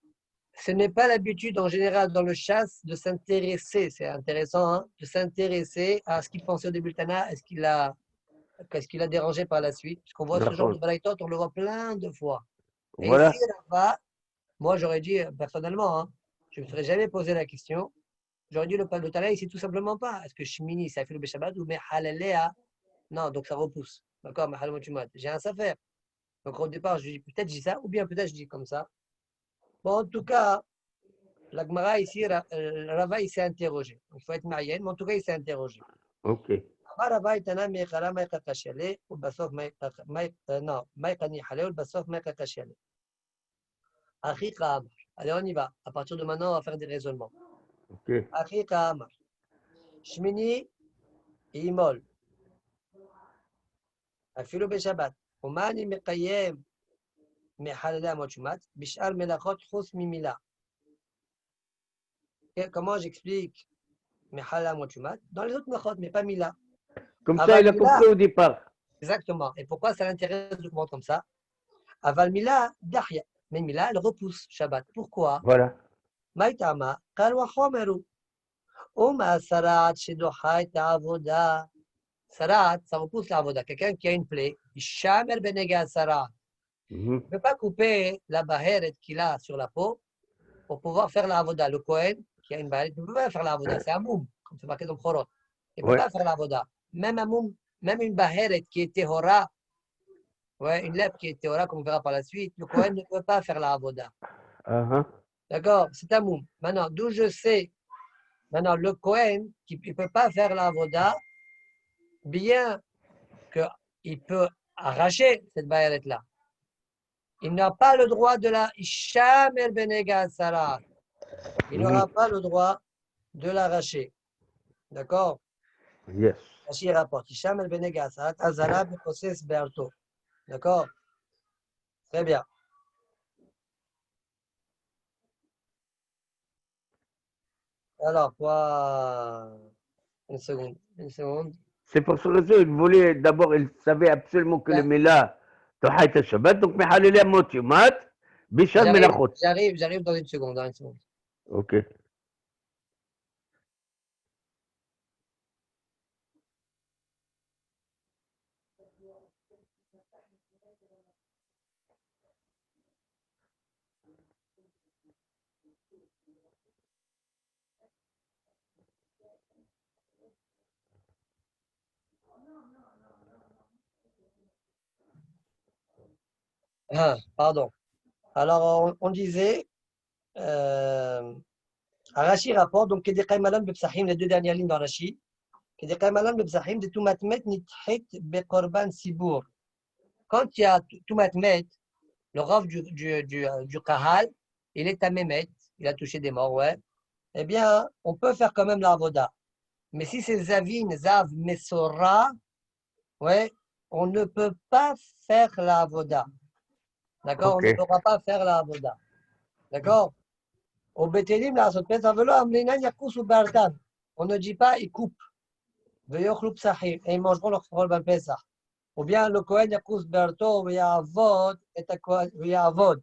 ce n'est pas l'habitude en général dans le chasse de s'intéresser, c'est intéressant, hein, de s'intéresser à ce qu'il pensait au début du Tana, qu'est-ce qu'il a dérangé par la suite, puisqu'on voit ce genre de נכון. balaïtot, on le voit plein de fois. Et ici, Voilà. là-bas, moi j'aurais dit personnellement, hein, je ne me serais jamais posé la question. J'aurais dit le Tana ici tout simplement pas. Est-ce que Shmini, ça fait le Beshabbat ou Mehalalea? Non, donc ça repousse. D'accord, Mehalalea. J'ai un safer. Donc au départ, je dis peut-être je dis ça, ou bien peut-être je dis comme ça. Bon, en tout cas, la Gemara ici, Rava, il s'est interrogé. Il faut être marié, mais en tout cas, il s'est interrogé. Ok. Rava, il tana mechara maïkakashele, ou basof non, maïkani hale, ou basof maïkakashele. Achika amar. Allez, on y va. À partir de maintenant, on va faire des raisonnements. Ok. Achika amar. Shmini, imol. אפילו בשבת. ומה אני מקיים מחללי המות שומת? בשאר מלאכות חוץ ממילה. Comment j'explique מחללי המות שומת? Dans les autres mélachot, mais pas mila. Comme ça, Aval il a mila, compris au départ. exactement. Et pourquoi ça l'intéresse de comprendre comme ça? Aval mila, dahya. Mais mila, elle repousse Shabbat. Pourquoi? Voilà. Maïtama, kal wa chomeru. Oma sarat shedocha et avoda. Sarat, ça repousse l'avoda. Quelqu'un qui a une plaie, Shamer benega sarat. Mhm. Il ne peut pas couper la baheret qu'il a sur la peau pour pouvoir faire la avoda. Le Kohen, qui a une baheret, il ne peut pas faire la avoda. C'est un moum, comme c'est marqué dans le Khorot. Il ne peut Ouais. pas faire la avoda. Même un moum, même une baheret qui est tehora, ouais, une lèpre qui est tehora, comme on verra par la suite, le Kohen ne peut pas faire la avoda. Uh-huh. D'accord? C'est un moum. Maintenant, d'où je sais, maintenant, le Kohen, qui ne peut pas faire la avoda, bien qu'il peut arracher cette baheret-là. Il n'a pas le droit de la Isham el Benega Sarat. Il n'aura pas le droit de l'arracher. D'accord? Yes. Rachid rapporte. Isham el Benega Sarat, Azala Bekoses Berto. D'accord? Très bien. Alors, quoi? Une seconde. Une seconde. C'est pour ce raison il voulait, d'abord, il savait absolument que le Là, Mela, Tohaït Shabbat, donc Mehalele Amot Yumat, Bishar Melachot. j'arrive dans une seconde. Dans une seconde. Ok. Ah, pardon. Alors, on disait, Rashi rapporte, donc, les deux dernières lignes dans Rashi, كده قال ملان ببزحيم دي توماتمت نتحت بقربان سيبور. Quand il y a toumatmet, le rov du kahal, il est à Mehmet, il a touché des morts, ouais. Eh bien, on peut faire quand même la avoda. Mais si c'est Zavin, Zav, Mesora, ouais, on ne peut pas faire la avoda. D'accord? Ok. On ne pourra pas faire la avoda. D'accord? Au Betelim, là, on ne dit pas, ils coupent. Et ils mangeront leur Korban Pesach. Ou bien le Kohen Yakous Berto, Yavod, et Yavod.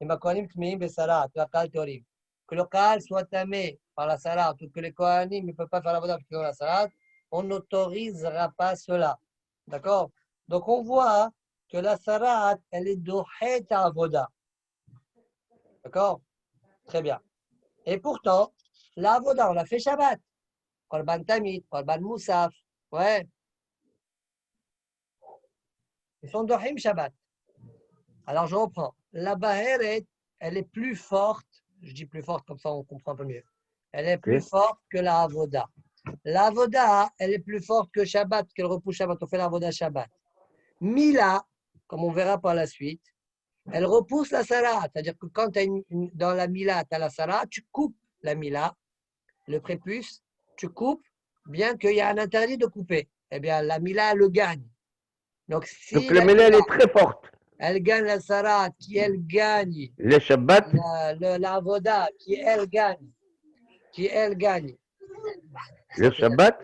Et ma Kohanim Tmeim Besarat, la Kal Torim. Que le Kal soit tamé par la Salat, ou que les Kohanim ne peuvent pas faire la voda pour la Salat, on n'autorisera pas cela. D'accord? Donc on voit que la Salat, elle est dohet à voda. D'accord? Très bien. Et pourtant, la voda, on l'a fait Shabbat. Korban Tamid, Korban Moussaf. Ouais. Ils sont dohim Shabbat. Alors je reprends. La Baheret, elle est plus forte. Je dis plus forte, comme ça on comprend un peu mieux. Elle est plus forte que la Avoda. La Avoda, elle est plus forte que Shabbat, qu'elle repousse Shabbat. On fait la Avoda Shabbat. Mila, comme on verra par la suite, elle repousse la Salat. C'est-à-dire que quand tu as dans la Mila, tu as la Salat, tu coupes la Mila, le prépuce, tu coupes, bien qu'il y a un interdit de couper. Eh bien, la Mila, elle le gagne. Donc, si la Mila, elle est très forte. Elle gagne la Sarat, qui elle gagne. Le Shabbat. La Avoda, qui elle gagne. Qui elle gagne. Le Shabbat.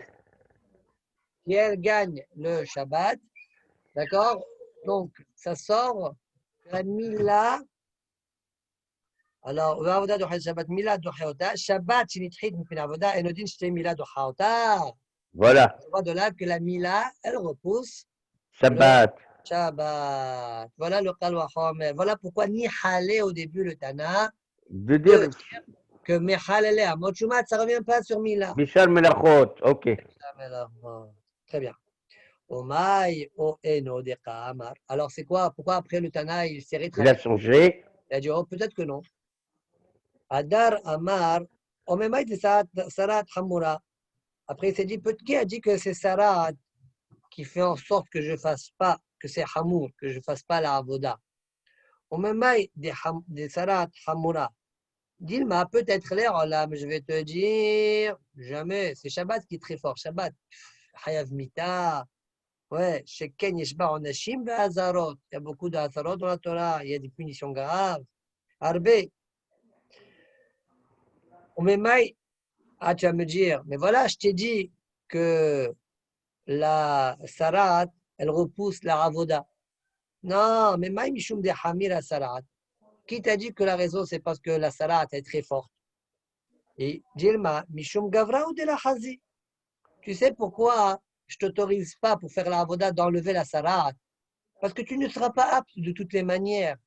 Qui elle gagne le Shabbat. D'accord? Donc, ça sort la Mila. Alors, Avoda de Shabbat, Mila de Haota. Shabbat, Shinitrit, Mipin Avoda, et Nodin, Shte Mila de Haota. Voilà. On voit de là que la Mila, elle repousse. Shabbat. Shabbat. Voilà le Kalwa Homer. Voilà pourquoi ni Halé au début le Tana. De dire que Mechalele à Mochumat, ça ne revient pas sur Mila. Bishar Melachot, ok. Très bien. Omaï o eno de Kaamar. Alors c'est quoi? Pourquoi après le Tana il s'est rétracté? Il a changé. Il a dit, oh, peut-être que non. Adar Amar, Omemaï de Sarat Hamoura. Après il s'est dit, qui a dit que c'est Sarat qui fait en sorte que je ne fasse pas, que c'est Hamour, que je ne fasse pas la Avoda. Omemaï de Sarat Hamoura. Dilma, peut-être l'air, mais je vais te dire, jamais. C'est Shabbat qui est très fort. Shabbat, Hayav Mita. Ouais, Sheken Yeshba Onashim Hazarot. Il y a beaucoup d'Hazarot dans la Torah. Il y a des punitions graves. Arbe. On met maï. Ah, tu vas me dire, mais voilà, je t'ai dit que la Sarat, elle repousse la Ravoda. Non, mais maï Mishum de Hamir à Sarat. Qui t'a dit que la raison, c'est parce que la Sarat est très forte? Et Dilma, Mishum Gavra ou de la Hazi. Tu sais pourquoi je ne t'autorise pas pour faire la avoda d'enlever la sarat? Parce que tu ne seras pas apte de toutes les manières.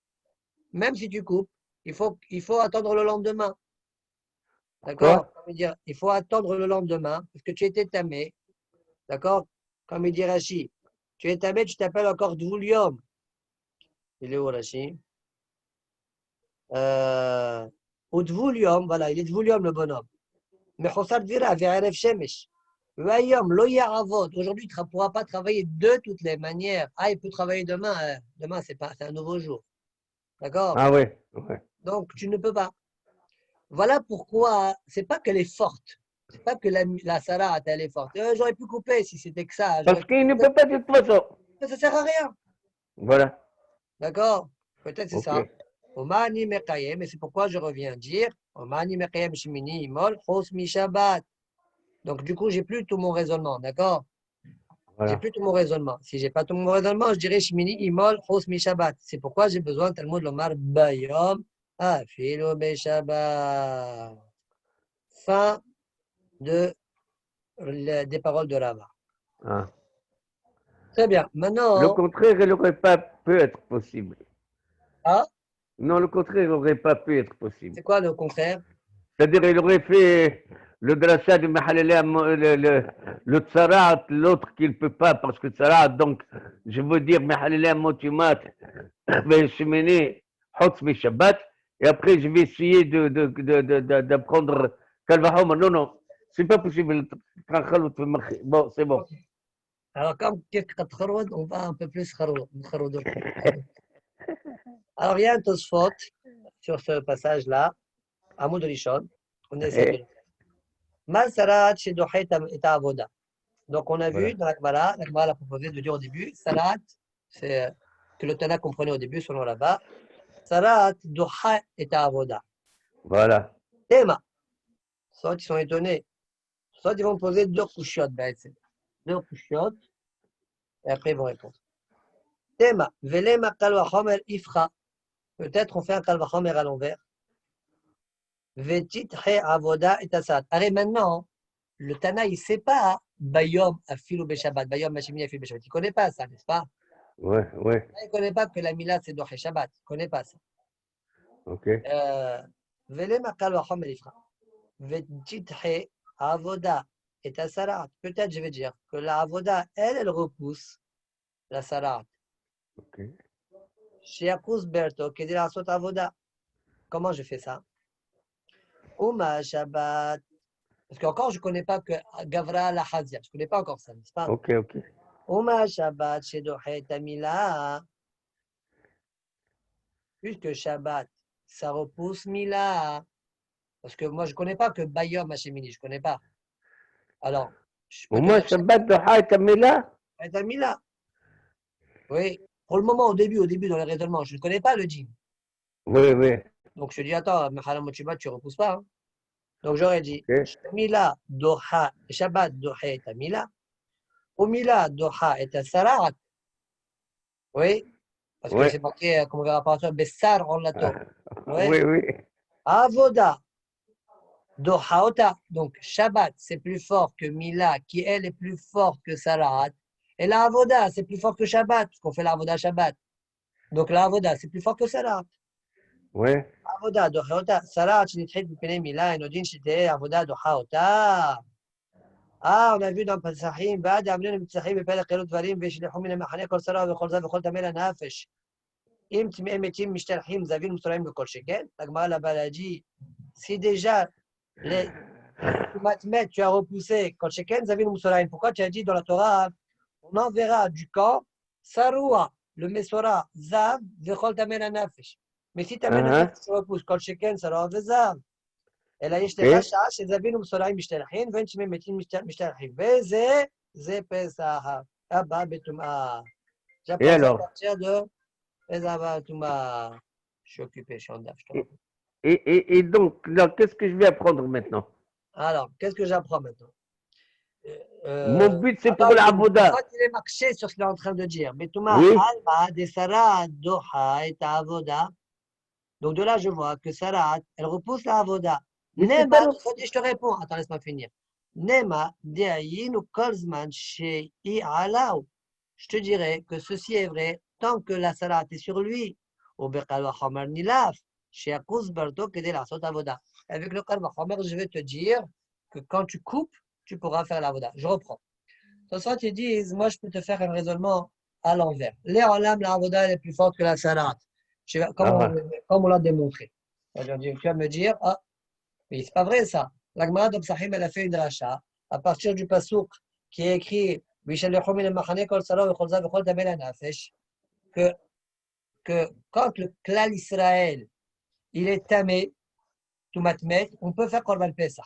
Même si tu coupes, il faut attendre le lendemain. D'accord? Il faut attendre le lendemain parce que tu étais tamé. D'accord? Comme il dit Rashi. Tu es tamé, tu t'appelles encore Dvulium. Il est où Rashi? Ou Dvulium, voilà, il est Dvulium le bonhomme. Mais Khossar Dvira, Ve'aref Shemesh. Aujourd'hui, tu ne pourras pas travailler de toutes les manières. Ah, il peut travailler demain. Demain, c'est un nouveau jour. D'accord? Ah oui. Donc, tu ne peux pas. Voilà pourquoi, c'est pas qu'elle est forte. C'est pas que la Sarat, elle est forte. J'aurais pu couper si c'était que ça. Parce qu'il ne peut pas de toute façon. Ça ne sert à rien. Voilà. D'accord? Peut-être c'est ça. Omani Mekayem, et c'est pourquoi je reviens dire Omani Mekayem Shimini Imol, Chos Mi Shabbat. Donc, du coup, j'ai plus tout mon raisonnement, d'accord? Voilà. J'ai plus tout mon raisonnement. Si j'ai pas tout mon raisonnement, je dirais Shmini Imol Chos Mi Shabbat. C'est pourquoi j'ai besoin de Talmud Lomar Bayom Afilo Be Shabbat. Fin des paroles de Rava. Ah. Très bien. Maintenant. Le contraire, il n'aurait pas pu être possible. Ah? Non, le contraire n'aurait pas pu être possible. C'est quoi le contraire? C'est-à-dire, il aurait fait le drachat de Mahalélé, le tsarat, l'autre qu'il ne peut pas, parce que tsarat, donc, je veux dire, Mahalélé, Motumat, Shemini, Hotz, Shabbat, et après, je vais essayer d'apprendre Kalvahom. Non, non. C'est pas possible. Bon, c'est bon. Alors, comme quelques kharoud, on va un peu plus kharoud. Alors, il y a un Tosfot sur ce passage-là, Amoud Rishon. On essaie de le faire. Mal sarat chez Dohet et Avoda. Donc, on a vu dans la Gemara a proposé de dire au début, sarat, c'est que le Tana comprenait au début, selon là-bas, sarat, Doha et Avoda. Voilà. Tema. Soit ils sont étonnés, soit ils vont poser deux couchiotes, deux couchiotes, et après ils vont répondre. Tema, velema kalwa homer ifra. Peut-être on fait un kalwa homer à l'envers. Vetit he avoda et asad. Allez, maintenant, le Tana, il ne sait pas Bayom afilou beshabbat, Bayom machimini afilou beshabbat. Il ne connaît pas ça, n'est-ce pas? Ouais. Il ne connaît pas que la Mila, c'est Doché Shabbat. Il ne connaît pas ça. Ok. Velema kalwa homer ifra. Vetit he avoda et asarat. Peut-être je vais dire que la avoda, elle repousse la sarat. Ok. Shiakus Berto, qui dit la sot avoda. Comment je fais ça? Uma Shabbat. Parce qu'encore, je ne connais pas que Gavra la Hazia. Je ne connais pas encore ça, n'est-ce pas? Ok. Uma Shabbat, Shedohet Tamila. Puisque Shabbat, ça repousse Mila. Parce que moi, je ne connais pas que Bayom Hashemini. Je ne connais pas. Alors, je peux Au te moins, dire Shabbat de Haït Amila. Tamila. Oui. Pour le moment, au début, dans le raisonnement, je ne connais pas le djinn. Oui. Donc, je dis, attends, Mechalam Mochibat, tu ne repousses pas. Hein. Donc j'aurais dit Ok. Mila Doha, Shabbat Doha et Mila, ou Mila Doha et Sarat. Oui, parce que Oui. c'est marqué, comme on verra par exemple, Bessar en lato. Oui. Oui. Avoda Doha Ota. Donc Shabbat, c'est plus fort que Mila, qui elle est plus fort que Sarat. Et la Avoda, c'est plus fort que Shabbat, parce qu'on fait la Avoda Shabbat. Donc la Avoda, c'est plus fort que Sarat. Oui. Avoda Doha Ota. Sarat, Shnitrit Bipene Mila, et Nodin Shite, Avoda Doha Ota. Ah, on a vu dans Pesachim, بعد عاملين المسيحيين ببالغ قالوا دفارين بيشلحوا من المحنة كل سرعة وكل ذا وكل تميل نافش. إمتى متين مشترحين زافين مسترعين بكل شكل. لكما la balaji, si déjà les mathmètres tu as repoussé kol sheken zavin musorain. Pourquoi tu as dit dans la Torah, on enverra du camp Saroua, le Mesora, Zav, vechol tamen nafesh. Mais si tamen nafesh tu repousses kol sheken Saroua vezav. אלא יש לך שעה שזבין ומסוריים משתלחים ואין שמי מתים משתלחים. זה פסח הבא בטומאה. J'apprends ça à partir de פסח הבא בטומאה. Je suis occupé, je suis en daf. Et donc, là, qu'est-ce que je vais apprendre maintenant? Alors, qu'est-ce que j'apprends maintenant? Mon but, c'est pour la Avoda. Il est marqué sur ce qu'il est en train de dire. Betouma, Oui. Alma, des Sarat, Doha et Avoda. Donc de là, je vois que Sarat, elle repousse la Avoda. Nema, je te réponds. Attends, laisse-moi finir. Nema, Deayin ou Kolzman, chez I'alaou. Je te dirais que ceci est vrai tant que la Sarat est sur lui. Au Bekalwa Homer Nilaf, chez Akuz Berto, Kede la Sot Avoda. Avec le Kalwa Homer, je vais te dire que quand tu coupes, tu pourras faire l'Avoda. Je reprends. De toute façon, ils disent, moi, je peux te faire un raisonnement à l'envers. Les Olam, la Avoda, elle est plus forte que la Sarat. Comme on l'a démontré. Tu vas me dire, ah, mais c'est pas vrai ça. La Gemara d'Obsahim, elle a fait une rachat à partir du pasouk qui est écrit que quand le klal Israël il est tamé, tout matmet, on peut faire Korban Pesach.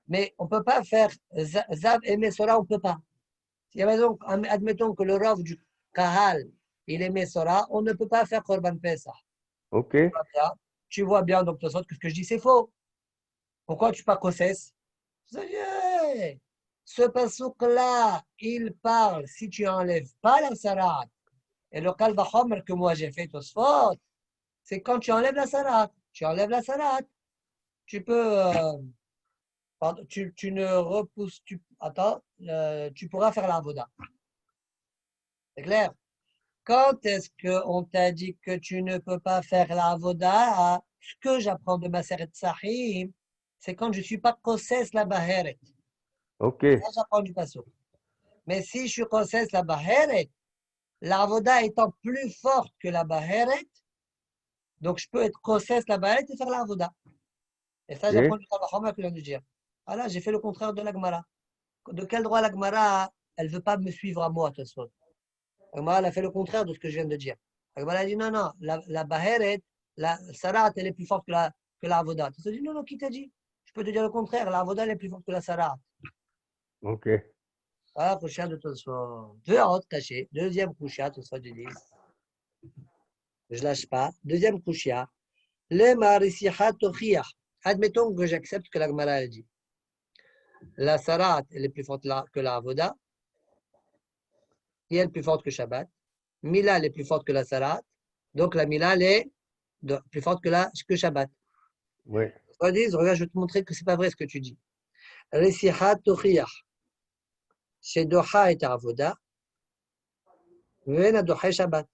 Mais on ne peut pas faire Zav et Mesora, on ne peut pas. Donc, admettons que le rov du Kahal, il est Mesora, on ne peut pas faire Korban Pesach. Ok. Tu vois bien, donc, de sorte que ce que je dis, c'est faux. Pourquoi tu pas Kosses? Ce pasouk-là, il parle, si tu n'enlèves pas la sarat, et le kalba homer que moi j'ai fait Tosfot, c'est quand tu enlèves la sarat. Tu enlèves la sarat, tu peux, tu ne repousses, tu pourras faire la avoda. C'est clair? Quand est-ce qu'on t'a dit que tu ne peux pas faire la avoda? Ce que j'apprends de ma Seret Sahim, c'est quand je ne suis pas Kosses la Baheret. Ok. Ça, j'apprends du pasouk. Mais si je suis Kosses la Baheret, la avoda étant plus forte que la Baheret, donc je peux être Kosses la Baheret et faire la avoda. Et ça, j'apprends du Kalvachomer que je viens de dire. Ah là, j'ai fait le contraire de la Gemara. De quel droit la Gemara, elle ne veut pas me suivre à moi, Tosfot? La Gemara, elle a fait le contraire de ce que je viens de dire. La Gemara a dit non, non, la Baheret, la Sarat, elle est plus forte que la Avoda. Tu te dis non, non, qui t'a dit? Je peux te dire le contraire, la Avoda, elle est plus forte que la Sarat. Ok. Ah, Kouchia de Tosfot. Deux autres cachés. Deuxième Kouchia, Tosfot, je dis. Je lâche pas. Deuxième Kouchia. Le Marisiha Tochiach. Admettons que j'accepte que la Gemara a dit. La Sarat, elle est plus forte que la Avoda. Et elle est plus forte que Shabbat. Mila, elle est plus forte que la Sarat. Donc la Mila, elle est plus forte que Shabbat. Oui. Regarde, je vais te montrer que ce n'est pas vrai ce que tu dis. Resiha Tochiach. Chez Doha et Avoda. Vena Doha Shabbat.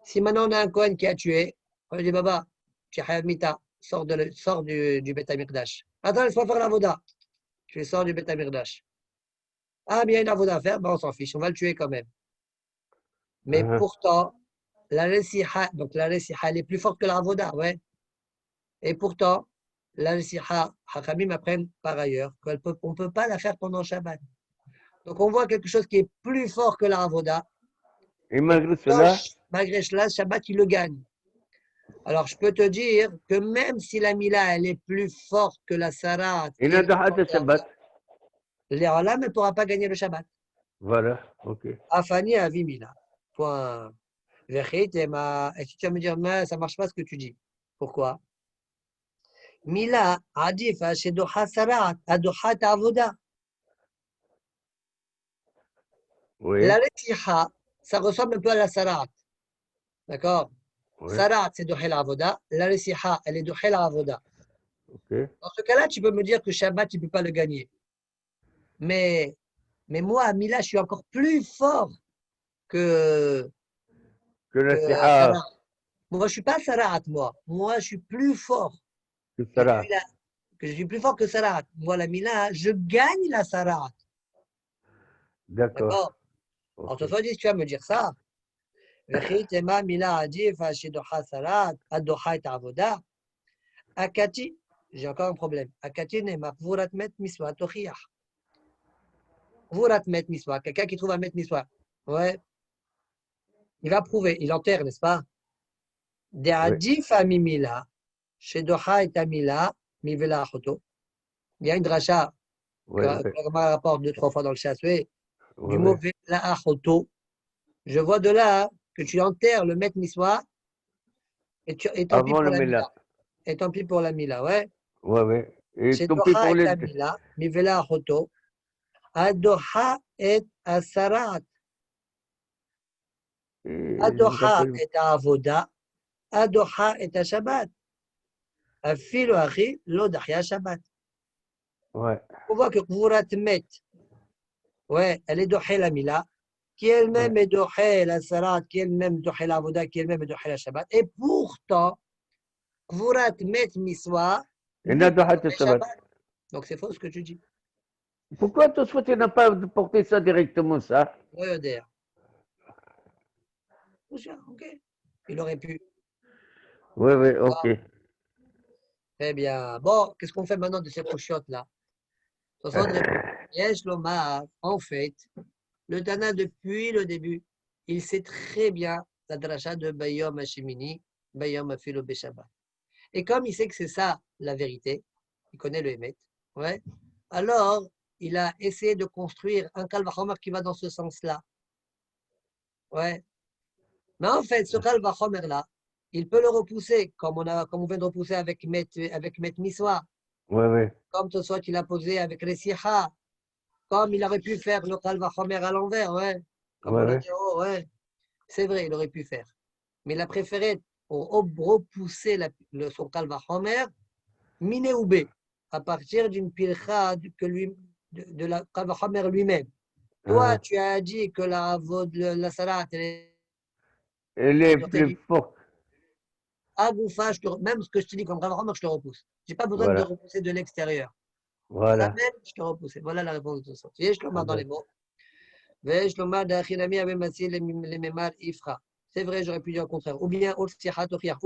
Si maintenant on a un Kohen qui a tué, on lui dit Baba, tu as Mita, sors du Beth Amikdash. Attends, laisse-moi faire l'Avoda. Tu sors du Beth Amikdash. Ah, bien, il y a une Avoda à faire, ben on s'en fiche, on va le tuer quand même. Mais pourtant, la Resiha, donc la Resiha, elle est plus forte que la Avoda, ouais. Et pourtant, la Resiha, Hachamim apprennent par ailleurs qu'on ne peut pas la faire pendant Shabbat. Donc on voit quelque chose qui est plus fort que la Avoda. Et malgré cela, malgré cela, Shabbat, il le gagne. Alors, je peux te dire que même si la Mila, elle est plus forte que la Sarat, il a de Shabbat. l'Eolam ne pourra pas gagner le Shabbat. Voilà, ok. Afani avi Mila. Point. Vechit, et si tu vas me dire, mais ça ne marche pas ce que tu dis. Pourquoi? Mila, adif, chez Doha Sarat, à Doha Avoda. Oui. La Retiha, ça ressemble un peu à la Sarat. D'accord? Oui. Sarat, c'est Doha Avoda. La Retiha, elle est Doha Avoda. Okay. Dans ce cas-là, tu peux me dire que Shabbat, tu ne peux pas le gagner. Mais moi, à Mila, je suis encore plus fort que Sarat. Moi, je ne suis pas Sarat, moi. Moi, je suis plus fort. Que je suis plus fort que Sarat. Moi, la Mila, je gagne la Sarat. D'accord. Alors, toi, tu vas me dire ça. Mila adif, Shidoha Sarat, Adoha et Avoda. Akati, j'ai encore un problème. Akati ne makvurat met miswa tochiach. Vurat met miswa. Quelqu'un qui trouve un met miswa. Ouais. Il va prouver, il enterre, n'est-ce pas? De adif amimila, chez Doha et Amila, mivela achoto. Il y a une dracha que le rapporte 2-3 fois dans le chassé, du mot vela achoto. Je vois de là que tu enterres le met miswa et tant pis pour la mila. Et tant pis pour la mila, ouais. Ouais. Et chez tant pis Doha pour et les Amila, mivela achoto. Adoha et asarat. Adoha est à Avoda, Adoha est à Shabbat. Afilo Achi, l'Odachia Shabbat. Ouais. On voit que Kvurat Met, ouais, elle est Dohé la Mila, qui elle-même est Dohé la Sarat, qui elle-même Dohé la Avoda, qui elle-même est Dohé la Shabbat. Et pourtant, Kvurat Met Miswa, Shabbat. Donc c'est faux ce que tu dis. Pourquoi tu souhaitais ne pas porter ça directement, ça? Oui, d'ailleurs. Ok. Il aurait pu. Oui, ok. Très bien. Bon, qu'est-ce qu'on fait maintenant de ces pochiottes-là? En fait, le Tana, depuis le début, il sait très bien la dracha de Bayom Hashemini, Bayom Afilo Beshabbat. Et comme il sait que c'est ça la vérité, il connaît le Hémet, ouais, alors il a essayé de construire un Kalvachomer qui va dans ce sens-là. Ouais. Mais en fait, ce Kalvachomer-là, il peut le repousser, comme on vient de repousser avec Met Miswa. Ouais. Comme soit il a posé avec Resiha. Comme il aurait pu faire le Kalvachomer à l'envers, ouais. Comme on a dit, ouais. C'est vrai, il aurait pu faire. Mais il a préféré repousser son Kalvachomer, miné ou B, à partir d'une pilcha de la Kalvachomer lui-même. Toi, tu as dit que la Sarat, elle est plus forte. Agoufa, même ce que je te dis comme Kalvachomer, je te repousse. Je n'ai pas besoin de repousser de l'extérieur. Voilà. Amen, je te repousse. Voilà la réponse de tout ça. Je le marre dans les mots. C'est vrai, j'aurais pu dire le contraire. Ou bien, ou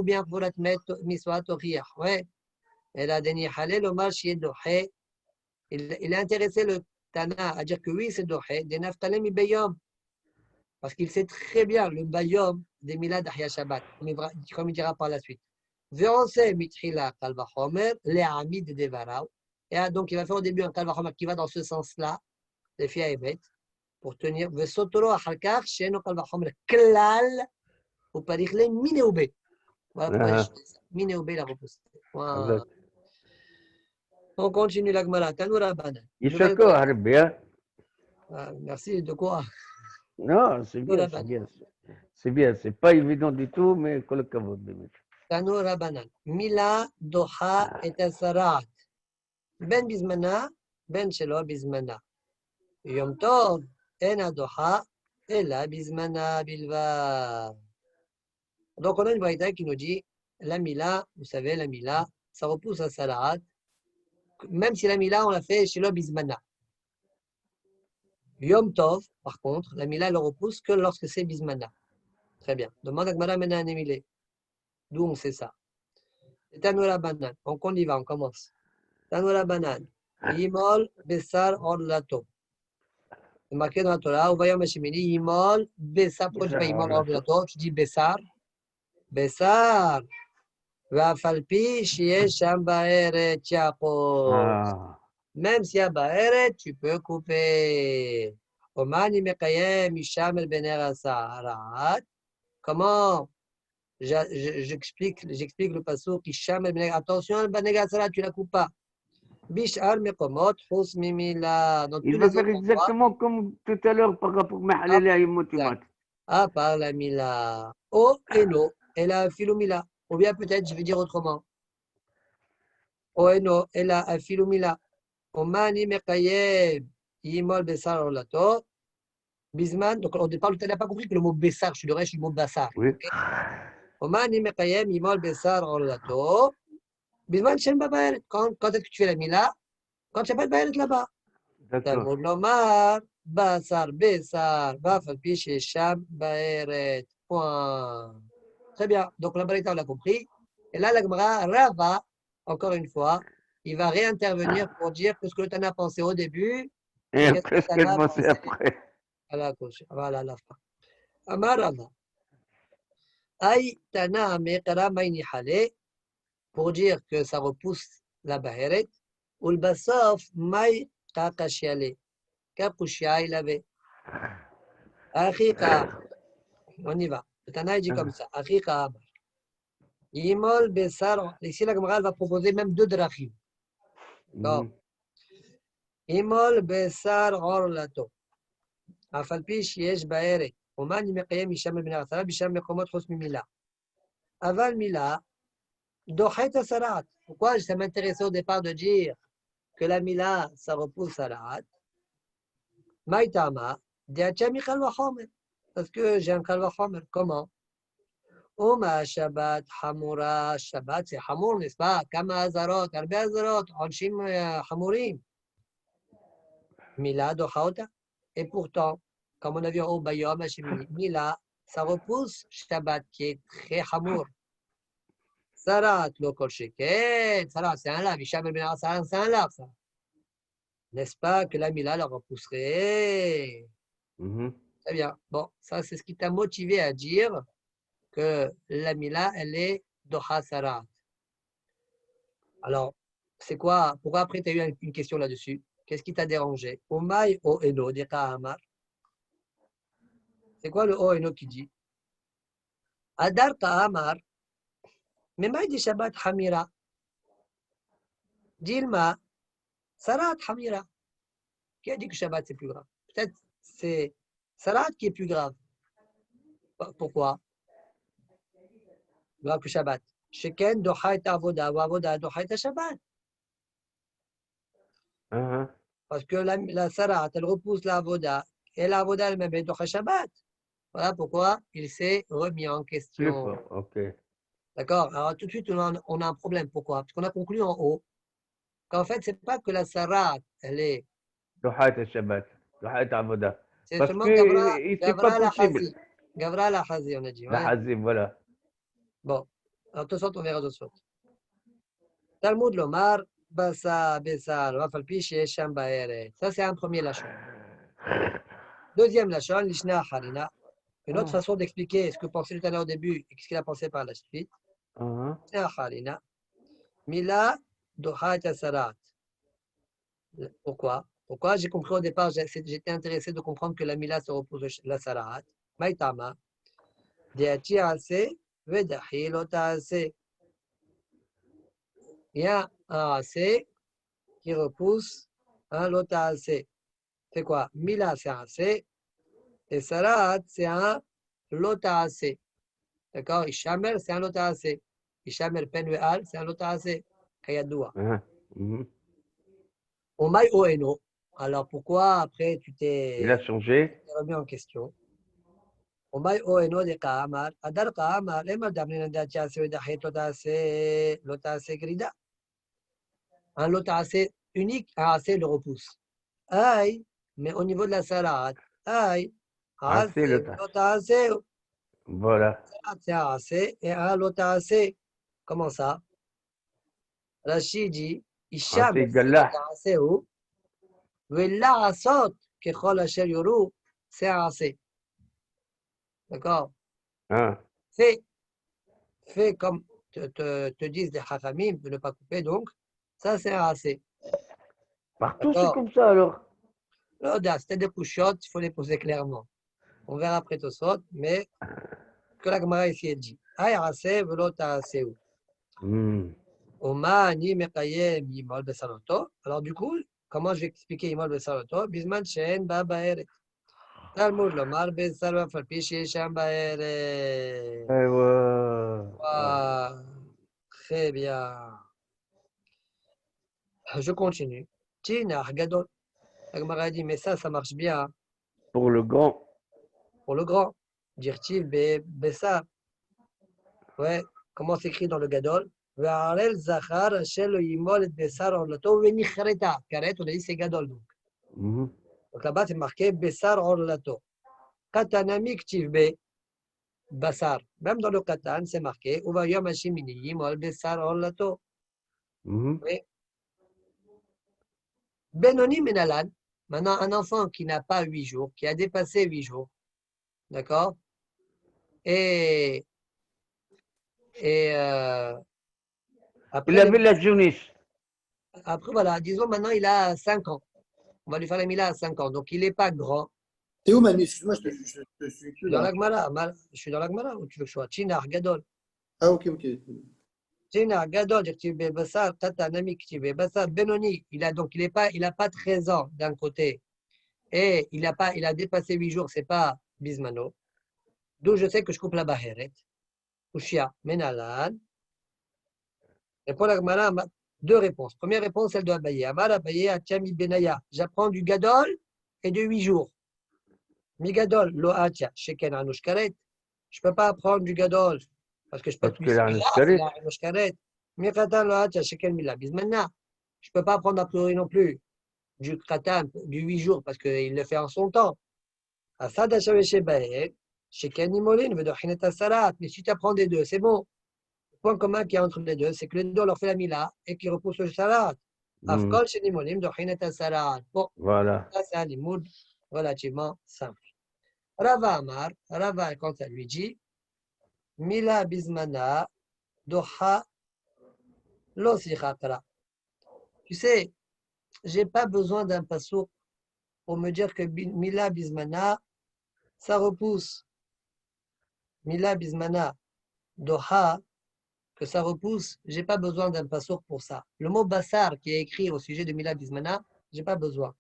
bien, ouais. Elle a déni halé, le mal, chier dohé, il a intéressé le Tana à dire que oui, c'est Doché, des Naftalem et Beyom. Parce qu'il sait très bien le Bayom des Milad Ahya Shabbat, comme il dira par la suite. Veronse mitrila kalva homer, le amid de Devarao. Et donc, il va faire au début un kalva homer qui va dans ce sens-là, les filles à Ebet, pour tenir. Vesotoro achalkar, sheno kalva homer klal, ou parichle mineoube. Voilà pourquoi je fais ça. Mineoube la repousse. Voilà. On continue la Gemara. Tanoura Banan. Yishako Harbia. Merci, de quoi? Non, c'est bien, c'est bien. C'est bien, c'est pas évident du tout, mais que le kavod de mettre. Tanoura Banan. Mila, Doha et Asarat. Ben Bismana, Ben Shelo Bismana. Yom Tov, En Doha, Ela Bismana Bilva. Donc, on a une braïta qui nous dit la Mila, vous savez, la Mila, ça repousse à Salat. Même si la Mila, on l'a fait chez le Bismana. Yom Tov, par contre, la Mila, elle le repousse que lorsque c'est Bismana. Très bien. Demande à Gmara Mena Nemile. D'où on sait ça? Tanoura Banan. Donc, on y va, on commence. Tanoura Banan. Yimol Bessar Orlato. C'est marqué dans la Torah, Uvayom Hashemini, Yimol Bessar. Pourquoi tu dis pas Yimol Orlato? Tu dis Bessar. Bessar. Vafalpi, Shie Shambaere Tiapo. Même s'il y a Baeret, tu peux couper. Omani Mekayem, Isham El Bener Saharat. Comment j'explique le passage Isham El Bener. Attention, El Bener Saharat, tu ne la coupes pas. Bishar Mekomot, Hous Mimila. Il va faire exactement comme tout à l'heure par rapport à Mahalele Ayimotimat. À part la Mila. O Eno, elle a Philomila. Ou bien peut-être, je vais dire autrement. O Eno, elle a Philomila. Omani Mekayem, Yimol Bessar Orlato. Bisman, donc au départ, tu n'as pas compris que le mot Bessar, je suis le reste du mot Bassar. Oui. Omani Mekayem, Yimol Bessar Orlato. Bisman, Shem Babaeret. Quand est-ce que tu fais la Mila? Quand tu n'as pas de Baeret là-bas. D'accord. Lomar, Bassar, Bessar, Vafalpi, Sham, Baeret. Point. Très bien. Donc la Baret, on l'a compris. Et là, la Gemara, Rava, encore une fois, il va réintervenir pour dire que ce que le Tana a pensé au début, et qu'est-ce que le Tana a pensé après. Voilà la fin. Amar Rava. Aïe, Tana, Mekara, Maïni Hale, pour dire que ça repousse la Baheret, ou le Bassof, Maï, Kakashiale. Kapushia, il avait. Achika, on y va. Le Tana, il dit comme ça. Achika, Amar. Yimol Bessar, ici la Gemara va proposer même deux drachim. D'accord. Yimol Bessar Orlato. Afalpi Shiesh Baere. Oman Yimekayem Isham Ben Arasara, Bisham Mekomot Hos Mimila. Aval Mila, Dochet Asarat. Pourquoi ça m'intéressait au départ de dire que la Mila, ça repousse Sarat? Maïtama, Diacha Michal Wachomer. Parce que j'ai un Kalvachomer. Comment? Oma Shabbat Hamura. Shabbat, c'est Hamour, n'est-ce pas? Kama Azarot, Arbe Azarot, Onshim Hamourim. Mila Dochaota. Et pourtant, comme on a vu au Bayom Hashemini, Mila, ça repousse Shabbat qui est très Hamour. Sarat, lo kol sheket. Sarat, c'est un lave. Isham ben Sarat, c'est un lave, ça. N'est-ce pas que la Mila la repousserait? Très bien. Bon, ça, c'est ce qui t'a motivé à dire que la Mila, elle est Doha Sarat. Alors, c'est quoi? Pourquoi après, tu as eu une question là-dessus? Qu'est-ce qui t'a dérangé? Omai o eno de Kahamar. C'est quoi le o eno qui dit? Adar Kahamar. Mais maï dit Shabbat Hamira. Dilma, Sarat Hamira. Qui a dit que Shabbat c'est plus grave? Peut-être c'est Sarat qui est plus grave. Pourquoi? Grave que Shabbat. Sheken docha et avoda, ou avoda docha et Shabbat. Parce que la Sarat, elle repousse la avoda, et la avoda elle-même est docha Shabbat. Voilà pourquoi il s'est remis en question. Okay. D'accord? Alors tout de suite, on a un problème. Pourquoi? Parce qu'on a conclu en haut qu'en fait, c'est pas que la Sarat, elle est. Dohat Shabbat, Dohat Avoda. C'est Parce seulement que c'est pas Gavra la possible. Hazi. Gavra la Hazi, on a dit. La Ouais. Hazim, voilà. Bon. Alors, tout ça, on verra d'autres choses. Talmud Lomar, Bassa, Bessar, Wafalpi, Sham Baere. Ça, c'est un premier lachon. Deuxième lachon, Lishna Harina. Une autre façon d'expliquer ce que pensait le Tana au début et ce qu'il a pensé par la suite. Lishna Harina. Mila Dohat Asarat. Pourquoi? Pourquoi? J'ai compris au départ, j'étais intéressé de comprendre que la Mila se repose sur la Sarat. Maïtama. Deati Ase, Vedahi Lotase. Il y a un Ase qui repousse un Lotase. C'est quoi? Mila, c'est un Ase. Et Sarat, c'est un Lotase. D'accord? Ishamer, c'est un Lotase. Ishamer Penweal, c'est un Lotase. Kayadoua. Omai Oeno. Alors pourquoi après tu Il a t'es changé. remis en question? Omai Oeno de Kaamar. Adar Kaamar, Emma Damnina Dacha, Sevedahet Lotase Grida. Un Lotase unique, un AC le repousse. Aïe, mais au niveau de la Sarat, aïe. Assez le tas. Lotase. Voilà. C'est un AC et un Lotase. Comment ça? Rachid dit, Isham, Assez Galah. c'est où? Vela Asot, Kechol Asher Yoru, c'est un AC. D'accord? Fais comme te disent les Chachamim, de ne pas couper, donc, ça c'est un AC. Partout, c'est comme ça alors. C'était des couchottes, il faut les poser clairement. On verra après tout ça, mais que la Gemara ici elle dit. Aïe, AC, velo ta AC où? Oma, ni mekayem, yimol besaloto. Alors du coup, comment je vais expliquer yimol besaloto? Bisman shen ba baere. Talmud lomar besal va falpi shesham baere. Très bien. Je continue. Tina gadol. La Gemara dit, mais ça marche bien Pour le grand. pour le grand. Dirtiv be besa. Ouais. Comment s'écrit dans le gadol? Ve'arel zachar shel yimol et besar orlato ve'nichreta. Karet, on a dit c'est gadol donc. Donc là-bas, c'est marqué Bessar Orlato. Katanami Ktivbe, Bassar. Même dans le Katan, c'est marqué Uvayom Hashimini Yimol Bessar Orlato. Oui. Benoni Menalan. Maintenant, un enfant qui n'a pas 8 jours, qui a dépassé 8 jours, d'accord? Et après, Il avait la jeunesse. après, voilà, disons maintenant, il a 5 ans. On va lui faire la Mila à 5 ans. Donc, il n'est pas grand. T'es où, Manu? Excuse-moi, je te suis plus Dans là. la Gemara. Je suis dans la Gemara ou tu veux que je sois? Chinar Gadol. Ah, ok, ok. Tina Gadol, Bassar, Tata Nami Bassar, Benoni, il a pas 13 ans d'un côté et il a dépassé 8 jours, c'est pas Bismano. D'où je sais que je coupe la Baheret. Ushia, Menalan. Et pour la Gemara, deux réponses. Première réponse, celle de Abaye. Amar Abaye Achami Benaya. J'apprends du Gadol et de 8 jours. Mi Gadol, Lo Acha, Sheken Anushkaret. Je ne peux pas apprendre du Gadol parce que je peux Parce que la il a Anushkaret. Mi Katan, Lo Acha, Sheken Mila Bismana. Je ne peux pas apprendre a priori non plus du Katan, du 8 jours parce qu'il le fait en son temps. Asad Hashaveshe Bae, Sheken Imolin, Vedochineta Sarat. Mais si tu apprends des deux, c'est bon. Le point commun qu'il y a entre les deux, c'est que les deux leur fait la Mila et qu'ils repoussent le Sarat. Afkol Shenimolim, Dochineta Sarat. Bon, voilà. ça c'est un limoud relativement simple. Rava Amar, Rava, quand ça lui dit, Mila Bismana, Doha, Losichakra. Tu sais, j'ai pas besoin d'un passouk pour me dire que Mila Bismana, ça repousse. Mila Bismana, Doha, que ça repousse, j'ai pas besoin d'un passouk pour ça. Le mot Bassar qui est écrit au sujet de Mila Bismana, j'ai pas besoin.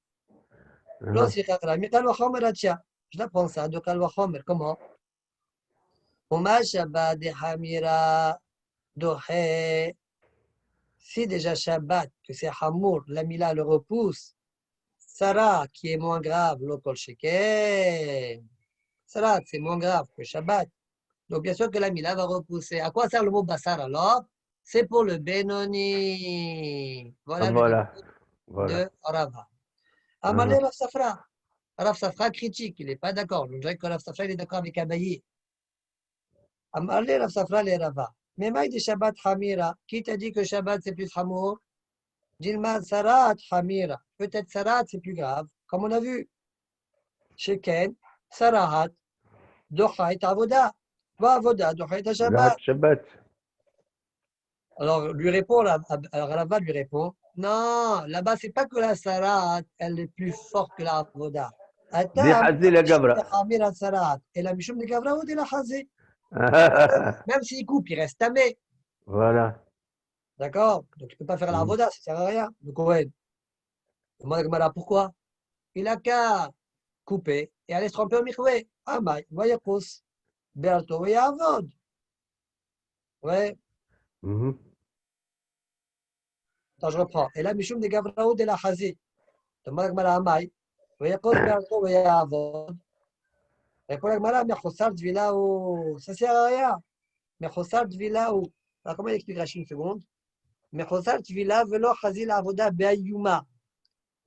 Losichakra, Mikal Wachomer Atia. Je l'apprends ça, de Kal Wachomer. Comment? Umashaba de Hamira Dohe. Si déjà Shabbat, que c'est Hamour, la Mila le repousse, Sarah, qui est moins grave, l'Okol Sheken. Sarah, c'est moins grave que Shabbat. Donc, bien sûr que la Mila va repousser. À quoi sert le mot Bassar alors? C'est pour le Benoni. Voilà le de Rava. Amalé Rav Safra. Rav Safra critique, il n'est pas d'accord. Je dirais que Rav Safra il est d'accord avec Abaye. Amalé Rav Safra les Rava. Mais Maï de Shabbat Hamira. Qui t'a dit que Shabbat c'est plus Hamour? Dilma Sarat Hamira. Peut-être Sarat, c'est plus grave. Comme on a vu. Sheken, Sarahat, Dochait Avoda. Va Avoda, Dochait Là, Shabbat. Shabbat. Alors, lui répond, alors Rava lui répond, non, là-bas, c'est pas que la Sarat, elle est plus forte que la Avoda. Di Attends, Hazi la Gabra. Hamira Sarat. Et la Mishum de Gavra ou de la Hazé. Même s'il coupe, il reste tamé. Voilà. D'accord? Donc, il ne peut pas faire la Avoda, ça ne sert à rien. Le Kohen. Demande à Gemara pourquoi. Il a qu'à couper et aller se tromper au Michoué. Ah, bah, Vayakos. Berto et Avod. Ouais, Mhm. attends, je reprends. Et là, Mishum de Gavrao de la Hazi. Demande à Gemara Amai. Vayakos Berto et Avod. Répond à Gemara, mais Chossar Dvilaou. Ça ne sert à rien. Mais Chossar Dvilaou. Alors, comment il explique Rachid une seconde? Mais Chossar Dvila velo Hazi la Avoda Beayuma.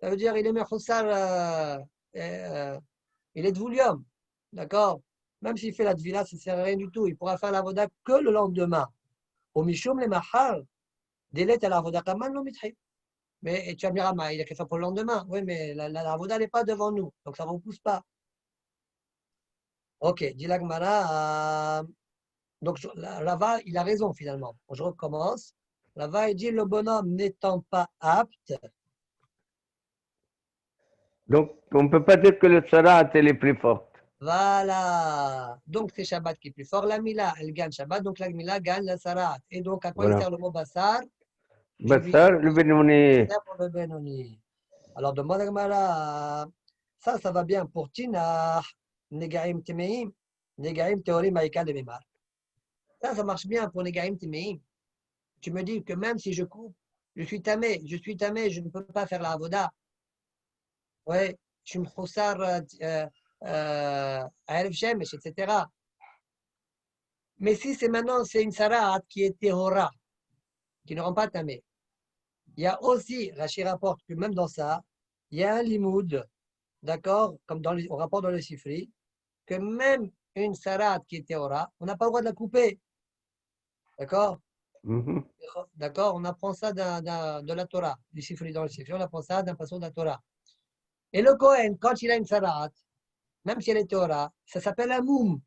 Ça veut dire, il est Mechossar. Il est de Voulium. D'accord? Même s'il fait la Dvila, ça ne sert à rien du tout. Il pourra faire l'Avoda que le lendemain. Au Mishum le Mahar. Délai à l'Avoda Kaman lo mitri. Mais tu vas me dire, ah, il a qu'à faire pour le lendemain. Oui, mais la Avoda n'est pas devant nous. Donc ça ne repousse pas. Ok, dit la Gemara. Donc Rava, il a raison finalement. Je recommence. Rava, il dit le bonhomme n'étant pas apte. Donc, on ne peut pas dire que le Sarat elle est plus forte. Voilà. Donc c'est Shabbat qui est plus fort. La Mila, elle gagne Shabbat. Donc la Mila gagne la Sarat. Et donc à quoi il Voilà. sert le mot Bassar? Bassar, le Benoni. C'est pour le Benoni. Alors demande à Gemara. Ça va bien pour Tina. Negaim Timeim. Negaim Teorim Aïka de Memar. Ça marche bien pour Negaim Timeim. Tu me dis que même si je coupe, je suis tamé, je ne peux pas faire la avoda. Ouais, je suis mchoussar à Erev Shemesh, etc. Mais si c'est maintenant, c'est une sarat qui est tehora, qui ne rend pas tamé. Il y a aussi, Rashi rapporte que même dans ça, il y a un limoud, d'accord, comme on rapporte dans le Sifri, que même une sarat qui est tehora, on n'a pas le droit de la couper. D'accord? Mhm. D'accord? On apprend ça de la Torah, du Sifri dans le Sifri, on apprend ça d'un passage de la Torah. Et le Kohen, quand il a une sarat, même si elle est Torah, ça s'appelle un moum.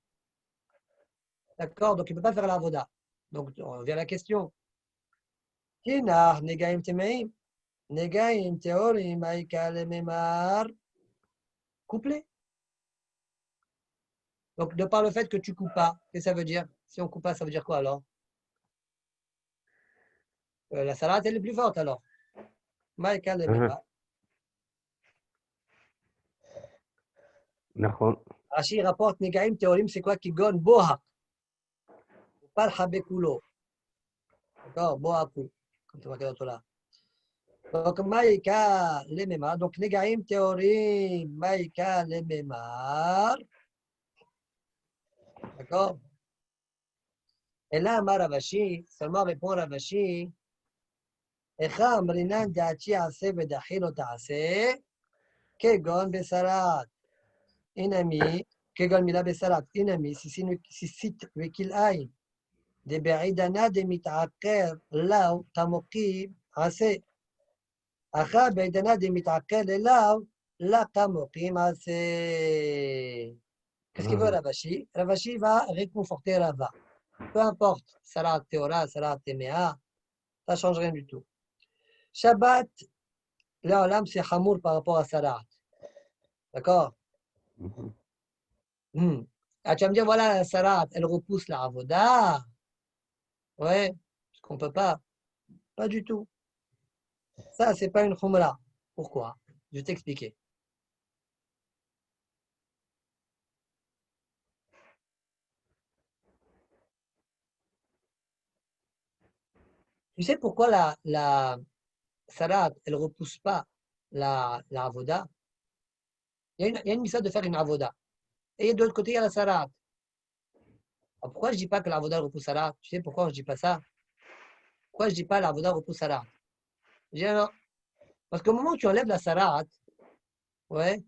D'accord? Donc il ne peut pas faire la voda. Donc on revient à la question. Kinar, negaim temeim, negaim teorim, aïka le memar, couplé. Donc de par le fait que tu coupes pas, qu'est-ce que ça veut dire? Si on coupe pas, ça veut dire quoi alors? La sarat, elle est plus forte alors. Maïka le memar. נכון. Rashi rapporte negaim teorim, c'est quoi qui gonne boha? Pas habekulo. D'accord? Bohaku. Comme tu vois dans la Torah. Donc, Maïka, les mémars. Donc, Negaim, théorie, Maïka, les mémars. D'accord? Et là, Ravashi, seulement répond Ravashi. Echa amrinan da'ati ase vedachilo ta'ase, kegon besarat. Inami, kegon mila besarat. Inami, si sit wekil aïn. De be'idana de mit'aker, lao, tamokib, ase. Acha be'idana de mit'aker, lao, la tamokib, ase. Qu'est-ce qu'il veut Ravashi? Ravashi va réconforter Rava. Peu importe, Salat Théora, Salat Téméa, ça ne change rien du tout. Shabbat, là, l'âme, c'est Hamour par rapport à Salat. D'accord? Ah, tu vas me dire, voilà, la Salat, elle repousse la Avoda. Ouais, parce qu'on ne peut pas. Pas du tout. Ça, c'est pas une Khumra. Pourquoi? Je vais t'expliquer. Tu sais pourquoi la Salat, elle ne repousse pas la Avoda? Il y a une mission de faire une Avoda. Et de l'autre côté, il y a la Salat. Alors, pourquoi je ne dis pas que la Avoda repousse Salat? Tu sais pourquoi je ne dis pas ça? Pourquoi je ne dis pas la Avoda repousse Salat? Je dis non. Parce qu'au moment où tu enlèves la Salat, ouais,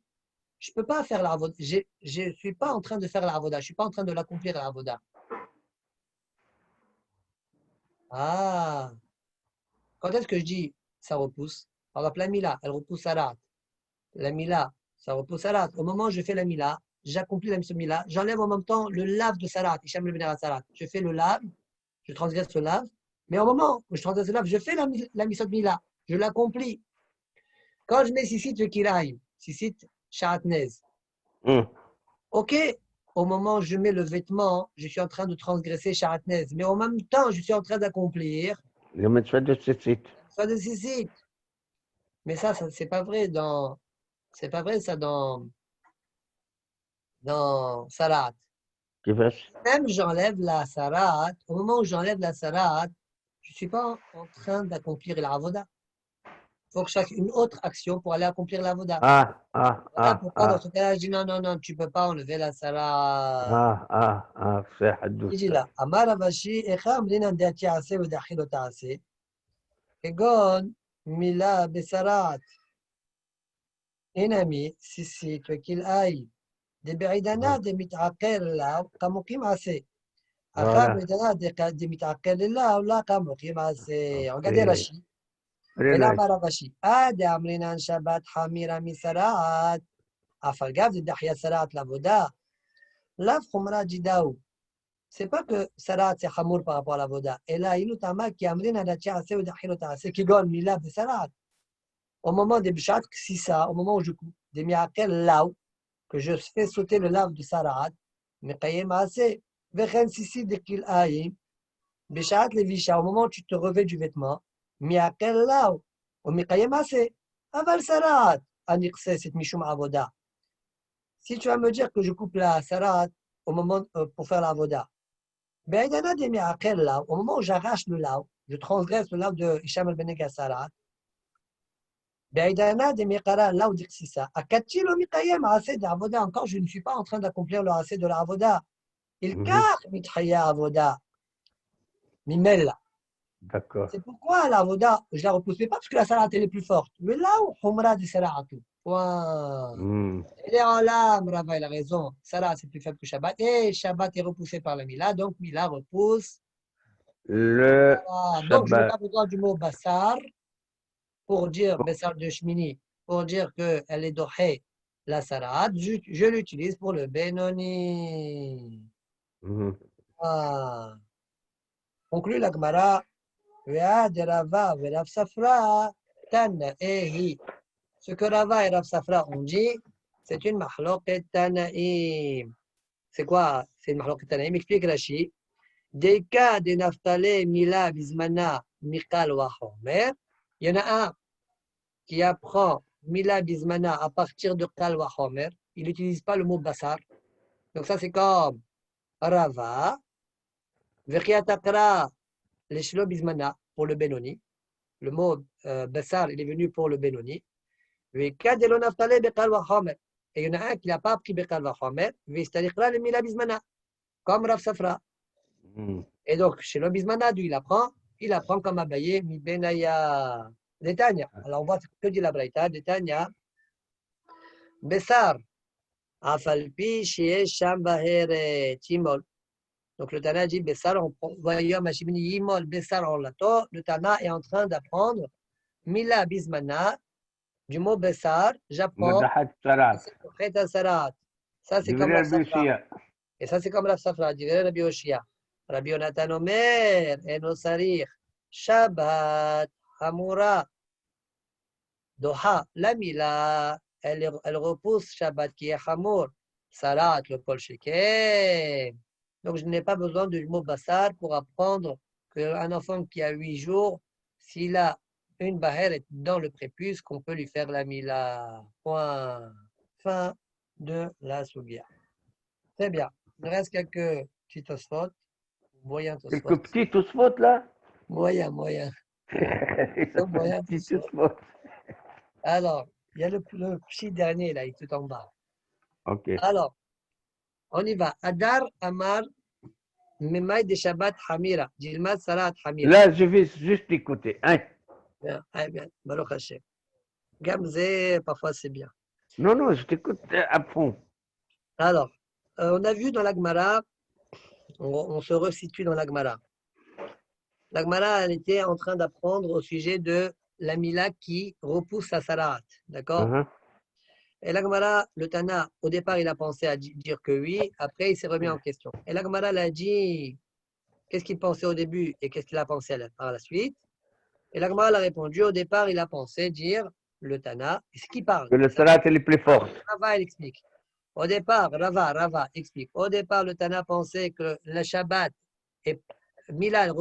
je ne peux pas faire la Avoda. Je ne suis pas en train de faire la Avoda. Je ne suis pas en train de l'accomplir la Avoda. Ah, quand est-ce que je dis ça repousse. Par exemple, la Mila, elle repousse Sarat. La Mila, ça repousse Sarat. Au moment où je fais la Mila, j'accomplis la Mila, j'enlève en même temps le lave de Sarat, Hicham le Bénéra Sarat. Je fais le lave, je transgresse le lave, mais au moment où je transgresse le lave, je fais la Misot Mila, je l'accomplis. Quand je mets Sissit le Kiraïm, Sissit Sharatnez, ok, au moment où je mets le vêtement, je suis en train de transgresser Sharatnez, mais en même temps, je suis en train d'accomplir Le mitzvah de Tzitzit. soit de Sissit. Mais ça c'est pas vrai c'est pas vrai ça dans Sarat. كيفاش؟ Même j'enlève la Sarat, au moment où j'enlève la Sarat, je ne suis pas en train d'accomplir l'avoda. Il faut que je fasse une autre action pour aller accomplir l'avoda. Voilà pourquoi dans ce cas-là, je dis non, non, non, tu ne peux pas enlever la Sarat. في حدوث. Il dit là, Amar Avashi, Echa Amrina Deati Ase ou Dachilo Taase, Egon Mila Besarat, Enami, Sisi, Twekil Aï, de Beridana, de Mit'aker là, Kamokim Ase. Regardez Rashi. Et là, Rashi. Ad Amrinan Shabbat Hamira Misarat. Afalgav de Dahya Sarat Lavoda. La Khumra Jidaou. C'est pas que Sarat c'est Hamour par rapport à Lavoda. Et là, il nous tama qui Amrina Dachiase ou Dahilotase qui gon Mila de Sarat. Au moment des Bichat, si ça, au moment où je coupe des Miakel Laou, que je fais sauter le lave de Sarat, mais Kayem Assez. Vechen Sisi de Kil Aïm. Bishat Levisha, au moment où tu te revêts du vêtement, Miakel Lao, au Mikayem Ase, Aval Sarat, Anikse, c'est Mishum Avoda. Si tu vas me dire que je coupe la Sarat au moment pour faire l'Avoda, Be'idana de Miakel Lao, au moment où j'arrache le Lao, je transgresse le Lao de Hisham al-Benega Sarat, Be'idana de Mikara Lao d'Iksisa, Akatil au Mikayem Ase d'Avoda, encore je ne suis pas en train d'accomplir le Ase de l'Avoda. Il car Mitchaya Avoda. Mimella. D'accord. C'est pourquoi la voda, je la repousse, mais pas parce que la salade elle est plus forte. Mais là où Humra de Saratu. Elle est en lame, Rava, il a raison. Salat, c'est plus faible que Shabbat. Et Shabbat est repoussé par la Mila, donc Mila repousse. Le Donc je n'ai Shabbat. pas besoin du mot Bassar pour dire Bassar de Shmini, pour dire qu'elle est dohé la salade. Je l'utilise pour le Benoni. Conclut la Gemara. Ce que Rava et Rav Safra ont dit, c'est une mahloket tanaïm. C'est quoi? C'est une mahloket tanaïm. Explique Rashi. Des cas de Naftale, Mila, Bismana, Michal, Wahomer. Il y en a un qui apprend Mila, Bismana à partir de Kal, Wahomer. Il n'utilise pas le mot Bassar. Donc ça, c'est comme Rava. Vechiatakra, les Shlo Bismana pour le Benoni. Le mot Bassar, il est venu pour le Benoni. Et il y en a un qui n'a pas appris Bekal Vachomer, comme Rav Safra. Et donc, chez le Bismana, il apprend comme Abaye, Mi Benaya. Détania. Alors, on voit ce que dit la Braïta. Détania. Bessar. Afalpi, Shie, Shambahere, Timol. Donc, le Tana dit Bessar, on voyant Machimini Yimol, Bessar en lato. Le Tana est en train d'apprendre Mila Bismana. Du mot Bessar, j'apprends. Ça, c'est comme la Safra. Et ça, c'est comme la Safra. Dirait Rabbi Oshia. Rabbi Yonatan Omer, Eno Sarir, Shabbat, Hamura, Doha, la Mila, elle repousse Shabbat qui est Hamour, Sarat, le Kol Sheker. Donc, je n'ai pas besoin du mot Bassar pour apprendre qu'un enfant qui a 8 jours, s'il a une bahère dans le prépuce, qu'on peut lui faire la Mila. Point. Fin de la Sougia. Très bien. Il reste quelques petits tosfot. Moyen tosfot. Quelques petits tosfot là. Moyen. Moyen tosfot. Alors, il y a le petit dernier là, il est tout en bas. Ok. Alors, on y va. Adar Amar Memay de Shabbat Hamira. Jilmad Sarat Hamira. Là, je vais juste écouter. Hein? Bien, bien. Baruch Hashem. Gamze, parfois c'est bien. Non, je t'écoute à fond. Alors, on a vu dans la Gemara, on se resitue dans la Gemara. La Gemara, elle était en train d'apprendre au sujet de la Mila qui repousse la Sarat. D'accord? Mhm. Et la Gemara, le Tana, au départ, il a pensé à dire que oui, après, il s'est remis en question. Et la Gemara l'a dit, qu'est-ce qu'il pensait au début et qu'est-ce qu'il a pensé par la suite? Et la Gemara a répondu, au départ, il a pensé dire, le Tana, c'est qui parle? Que le salat est le plus fort. Rava, il explique. Au départ, Rava explique. Au départ, le Tana pensait que le Shabbat, et Mila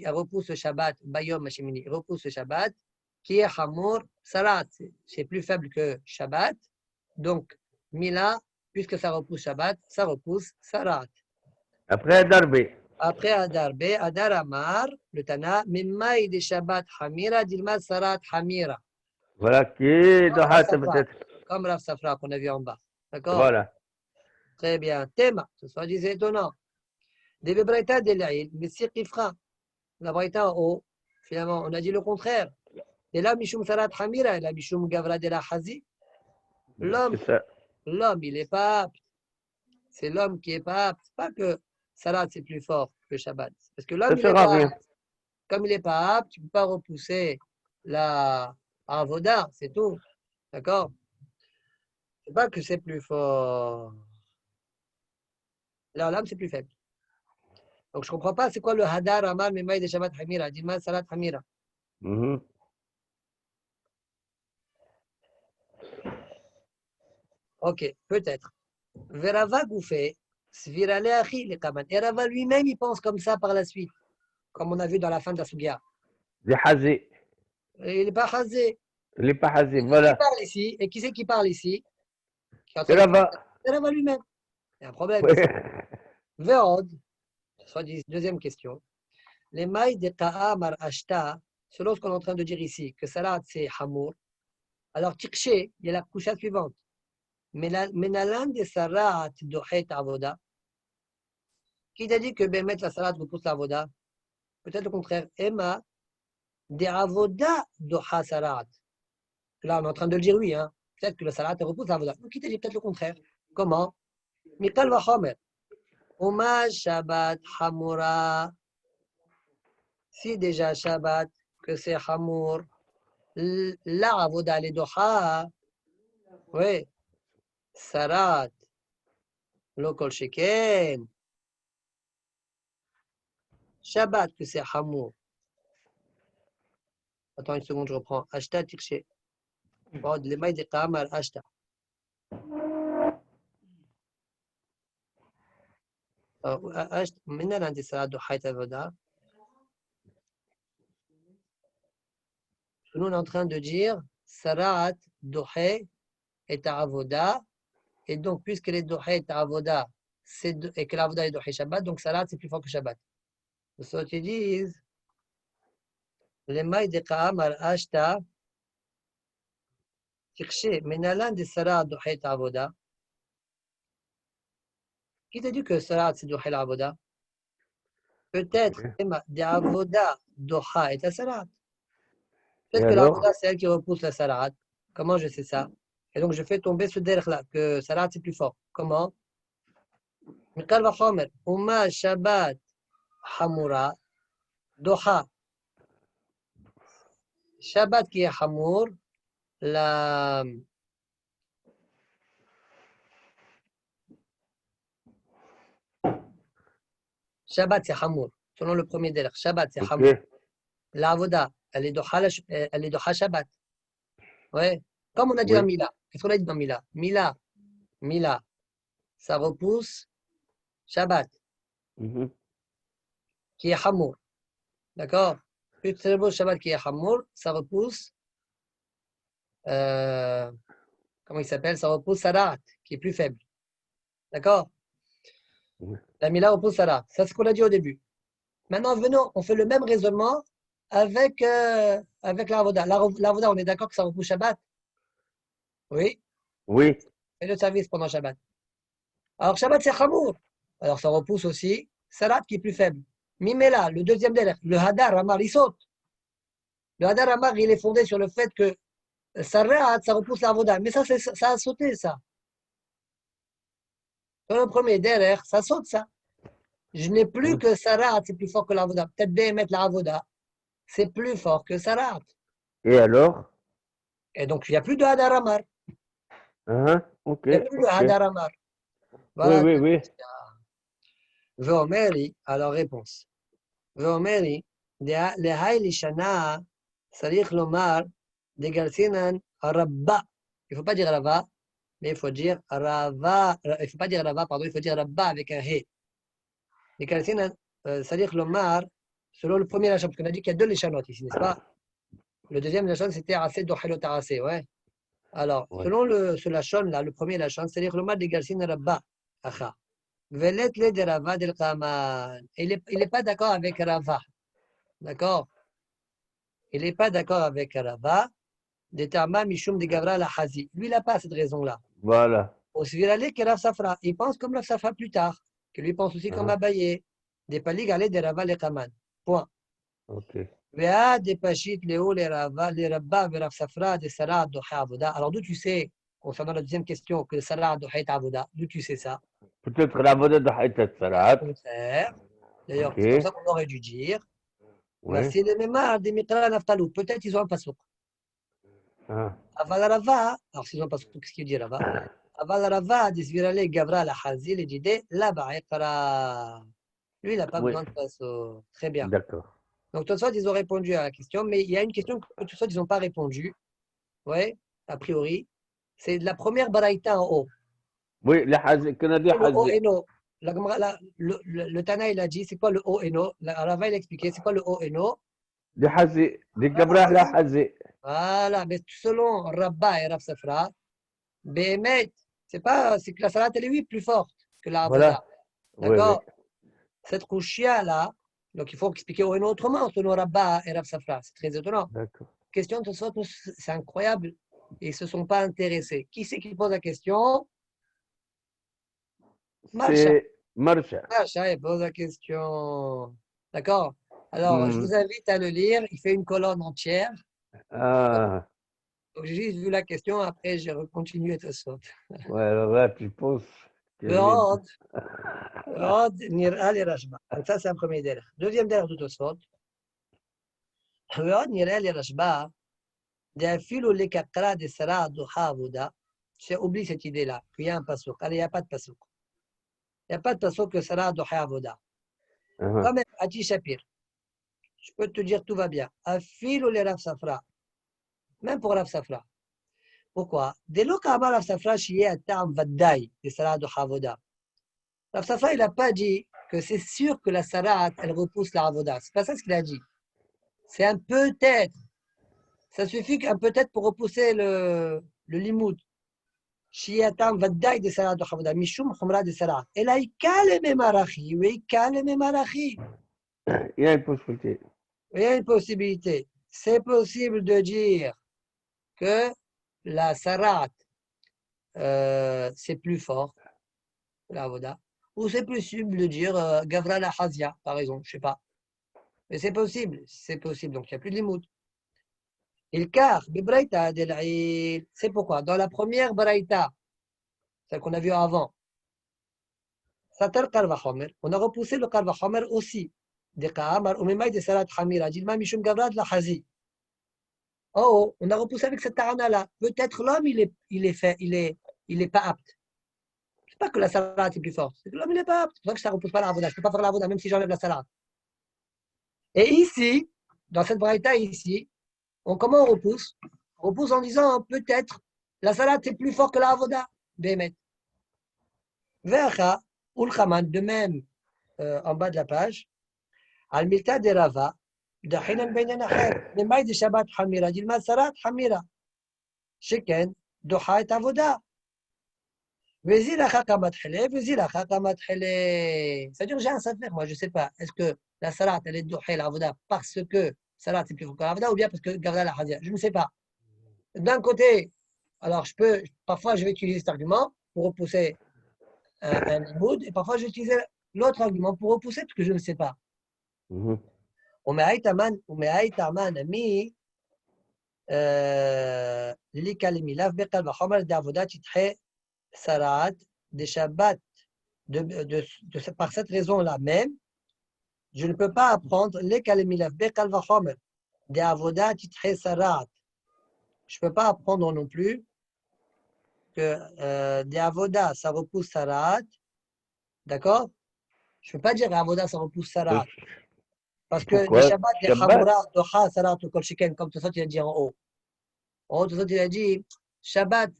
repousse le Shabbat, Bayom Hashemini repousse le Shabbat, qui est Hamour, Salat, c'est plus faible que Shabbat. Donc, Mila, puisque ça repousse Shabbat, ça repousse Salat. Après Darbe. Après Adar B, Adar Amar, le Tana, Mimmaï de Shabbat Hamira, Dilma Sarat Hamira. Voilà qui est dans Hatta peut-être. Comme Rav Safra qu'on a vu en bas. D'accord? Voilà. Très bien. Théma, ce soit disait étonnant. Des Bebraïta de l'Aïl, mais si Kifra, la Braïta en haut, finalement, on a dit le contraire. Et là, Mishum Sarat Hamira, et là, Mishum Gavra de la Hazi. L'homme, C'est ça. il n'est pas apte. C'est l'homme qui n'est pas apte. C'est pas que Salat, c'est plus fort que Shabbat. Parce que l'homme, Ça il n'est sert à pas rien. apte. Comme il n'est pas apte, tu ne peux pas repousser la Avoda, c'est tout. D'accord? C'est pas que c'est plus fort. L'âme, c'est plus faible. Donc, je ne comprends pas, c'est quoi le Hadar, Amal, Memaï de Shabbat Hamira, Dilma, Salat Hamira. Mhm. Ok, peut-être. Verava Gouffé, Svirale Achi, le Kaman. Et Rava lui-même, il pense comme ça par la suite, comme on a vu dans la fin de la Sugia. C'est Hazé. Il n'est pas Hazé. Il n'est pas Hazé. Qui Voilà. parle ici? Et qui c'est qui parle ici? C'est là-bas. C'est Rava lui-même. Il y a un problème Oui. ici. Verod, soit dit, deuxième question. Les mailles de Ta'a Mar Ashta, selon ce qu'on est en train de dire ici, que Salat c'est Hamour. Alors, Tikché, il y a la couche suivante. Menalan de Sarat Dohet Avoda. Qui t'a dit que Bémet la Salat repousse l'Avoda? Peut-être le contraire. Emma de Avoda Doha Sarat. Là, on est en train de le dire oui. Hein. Peut-être que la Salat repousse l'Avoda. Qui t'a dit peut-être le contraire? Comment? Mikal Vachomer. Oma Shabbat Hamoura. Si déjà Shabbat, que c'est Hamour, la Avoda le Doha. Oui. Sarat. Lokol Sheken. Shabbat, que c'est Hamour. Attends une seconde, je reprends. Ashta Tirché. Les mailles de Kamar Ashta. Maintenant, l'un des salades de Hayt Avoda. Nous, on est en train de dire Sarat Dohe est à Avoda. Et donc, puisque les Dohe est à Avoda, et que l'Avoda est Dohe Shabbat, donc Sarat, c'est plus fort que Shabbat. Ce qu'ils disent, les mailles de Kamar Ashta. Tirché. Maintenant, l'un des Sarat Dohe est à Avoda. Qui t'a dit que Sarat, c'est Dohe l'Avoda? Peut-être des Avoda Doha est à Salat. Peut-être que alors? l'Avoda, c'est elle qui repousse la Salat. Comment je sais ça? Et donc, je fais tomber ce derrière-là, que Salat, c'est plus fort. Comment? Mikal Vachomer, Uma Shabbat Hamura, Doha. Shabbat qui est Hamour, la. Shabbat, c'est Hamour. Selon le premier derrière, Shabbat, c'est Hamour. Ok. La Avoda, elle est Doha Shabbat. Ouais. Comme on a dit Oui. dans Mila. Qu'est-ce qu'on a dit dans Mila? Mila, ça repousse Shabbat, Mhm. qui est Hamour. D'accord? Puisque ça repousse Shabbat qui est Hamour, ça repousse. Comment il s'appelle? Ça repousse Sarat, qui est plus faible. D'accord? Oui. La Mila repousse Sarat. Ça, c'est ce qu'on a dit au début. Maintenant, venons, on fait le même raisonnement avec l'Avoda. L'Avoda, on est d'accord que ça repousse Shabbat? Oui. Oui. Et le service pendant Shabbat. Alors, Shabbat, c'est Hamour. Alors, ça repousse aussi Sarat, qui est plus faible. Mimela, le deuxième délai, le Hadar Amar, il saute. Le Hadar Amar, il est fondé sur le fait que Sarat, ça repousse l'Avoda. Mais ça, ça a sauté, ça. Dans le premier derrière, ça saute, ça. Je n'ai plus que Sarat, c'est plus fort que l'Avoda. Peut-être Béhémet l'Avoda, c'est plus fort que Sarat. Et alors? Et donc, il n'y a plus de Hadar Amar. Hein? Ok, Il n'y a plus de ok. Hadar Amar. Oui, Voilà. oui, oui. Veomeri, alors réponse. Veomeri, להי לשנה צריך לומר דגרסינן רבה. Il ne faut pas dire Rava, mais il faut dire Rava. Il ne faut pas dire Rava, pardon, il faut dire Rabba avec un He. דגרסינן צריך לומר, selon le premier lachon, parce qu'on a dit qu'il y a deux lachanotes ici, n'est-ce pas? Le deuxième lachon, c'était Assez Dohelo Tarase, ouais. Alors, Ouais. selon ce lachon là, le premier lachon, c'est-à-dire le mal de Garcine Rabba, Acha. Velet le de Rava del Kaman. Il n'est pas d'accord avec Rava. D'accord? Il n'est pas d'accord avec Rava. De Tama Mishum de Gavra la Hazi. Lui, il n'a pas cette raison-là. Voilà. Au Svirale que Rav Safra. Il pense comme Rav Safra plus tard. Que lui pense aussi comme Hein? Abaye. Des Paligale de Rava le Kaman. Point. Ok. Vea de Pashit Léo le Rava, le Rabba, ve Rav Safra, de Sarah Doha Avoda. Alors, d'où tu sais, concernant la deuxième question, que Sarah Doha est Avoda, d'où tu sais ça? Peut-être la vedette de Haït Salat. Contraire. D'ailleurs, Ok. c'est comme ça qu'on aurait dû dire. Oui. C'est le mémar des Mikra Naftalou. Peut-être ils ont un pasouk. Ah. Aval Rava, alors s'ils ont un pasouk, qu'est-ce qu'il dit Rava? Aval Rava, des Virale Gavra la Hazil, et dit là-bas, lui, il n'a pas Oui. besoin de pasouk. Très bien. D'accord. Donc, tout ça, ils ont répondu à la question, mais il y a une question que tout ça, ils n'ont pas répondu. Oui, a priori. C'est la première baraïta en haut. Oui, le Hazi, qu'on a dit Le O Hazi. et no. Le Tana, il a dit, c'est quoi le O et no? Rava, il a expliqué, c'est quoi le O et no? Le Hazi. Le Voilà, Gabrah la Hazi. voilà, mais selon Rabba et Rav Safra, Béhémet, c'est que la salat, elle est oui plus forte que la avoda. Voilà. Oui, oui. D'accord? Cette kouchia-là, donc il faut expliquer au autrement, selon Rabba et Rav Safra. C'est très étonnant. D'accord. Question de sorte, c'est incroyable. Et ils ne se sont pas intéressés. Qui c'est qui pose la question? Marcha. C'est Marcha. Marcha, il pose la question. D'accord? Alors, je Hmm. vous invite à le lire. Il fait une colonne entière. Ah. Donc, j'ai juste vu la question. Après, j'ai continué de sorte. Ouais, alors là, tu penses qu'il y avait une... Ve'od, nir'a li rashba. Donc, ça, c'est un premier délai. Deuxième délai de Tosfot. Ve'od, nir'a li rashba. D'affilu le kakra de Sarah duha avoda. J'ai oublié cette idée-là. Il y a un pasouk. Allez, il n'y a pas de pasouk. Il n'y a pas de pasouk que Sarah duha avoda. Ah. Quand même, Ati Shapir. Je peux te dire, tout va bien. Affilu le Rav Safra. Même pour Rav Safra. Pourquoi? Dès lors qu'Amar Rav Safra, chié à Tam Vaddaï, de Sarah duha avoda. Rav Safra, il n'a pas dit que c'est sûr que la Sarat, elle repousse la avoda. C'est pas ça ce qu'il a dit. C'est un peut-être. Ça suffit qu'un peut-être pour repousser le limoud. Shiatam vaddaï de Sarat de Havoda, Mishum Khumra de Sarat. Et là, il calme Marachi. Oui, calme Marachi. Il y a une possibilité. Il y a une possibilité. C'est possible de dire que la Sarat, c'est plus fort que la Havoda. Ou c'est possible de dire Gavra la Hazia, par exemple, je ne sais pas. Mais c'est possible. Donc il n'y a plus de limoud. Il car, Bibraïta de l'Aïl. C'est pourquoi? Dans la première Braïta, celle qu'on a vue avant, Satar Karvachomer, on a repoussé le Karvachomer aussi. De Kaamar, Umemay de Salat Hamira, Dilma Mishum Gavrad la Hazi. Oh, on a repoussé avec cette tarana-là. Peut-être l'homme, il est pas apte. C'est pas que la salade est plus forte, c'est que l'homme, il n'est pas apte. C'est pour ça que ça ne repousse pas la avoda. Je ne peux pas faire la avoda, même si j'enlève la salade. Et ici, dans cette braïta ici, comment on repousse? On repousse en disant peut-être la salade c'est plus fort que la avoda. Bémet. Vercha, Ulchaman, de même en bas de la page, Al-Milta de Rava, de Hinan Beinan Acher, de Maï de Shabbat Hamira, d'Ilma Sarat Hamira, Sheken, Doha et Avoda. Vézilacha Kamat Hele, Vézilacha Kamat Hele. C'est-à-dire, j'ai un savoir, moi je ne sais pas, est-ce que la Sarat elle est Doha et l'Avoda parce que Sarat c'est plus fort que l'Avoda ou bien parce que Gavda la Hazia? Je ne sais pas. D'un côté, alors parfois je vais utiliser cet argument pour repousser un limoud, et parfois je vais utiliser l'autre argument pour repousser parce que je ne sais pas. ומהי טעמן מי ליקלמי לאו בקל וחומר דעבודת שטחי סרעת דשבת. Par cette raison-là même, je ne peux pas apprendre les kalemi lav bekal vachomer de avoda titré sarat. Je ne peux pas apprendre non plus que de avoda, ça repousse sarat. D'accord? Je ne peux pas dire avoda, ça repousse sarat. Parce que des Pourquoi Shabbat, des Shabbat Hamoura, Doha, Sarat ou Kol Sheken, comme tout ça, tu as dit en haut. En haut, tout ça, tu as dit Shabbat,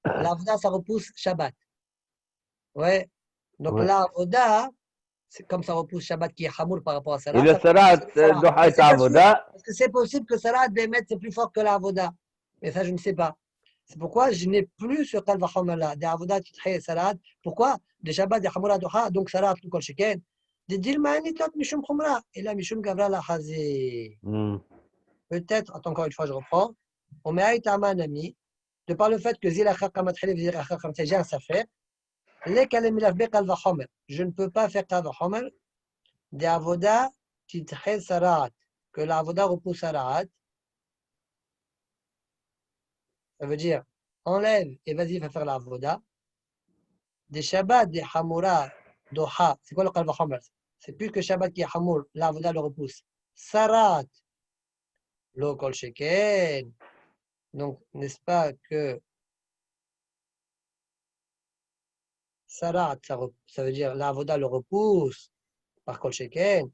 l'Avoda, ça repousse Shabbat. Ouais. Donc ouais. l'Avoda, c'est comme ça repousse Shabbat qui est Hamour par rapport à Et Sarat. le Ça peut Sarat, repousser Sarat. Doha Mais et c'est pas sûr. Avoda, Parce que c'est possible que Sarat, Bémet, c'est plus fort que l'Avoda. Mais ça, je ne sais pas. C'est pourquoi je n'ai plus ce Kal Vachomer là. Des Avoda, Titré, Sarat. Pourquoi? Des Shabbat, des Hamoura, Doha, donc Sarat ou Kol Sheken. Des Dilma, Nitot, Mishum Khumra. Et là, Mishum Gavra, la Hazi. Peut-être, attends, encore une fois, je reprends. On met Aïtama ami, de par le fait que Zilachar Kamatchelef, Zilachar Kamatchelef, j'ai un safer. Les Kalemilaf Bekal Vachomer. Je ne peux pas faire Kal Vachomer. Des Avoda, Titré, Sarat. Que l'Avoda repousse Sarat. Ça veut dire, enlève et vas-y, va faire l'Avoda. Des Shabbat, des Hamoura, Doha. C'est quoi le Kal Vachomer? C'est plus que Shabbat qui est Hamour, l'Avoda le repousse. Sarat, lo Kol Sheken. Donc, n'est-ce pas que Sarat, ça veut dire l'Avoda le repousse par Kol Sheken.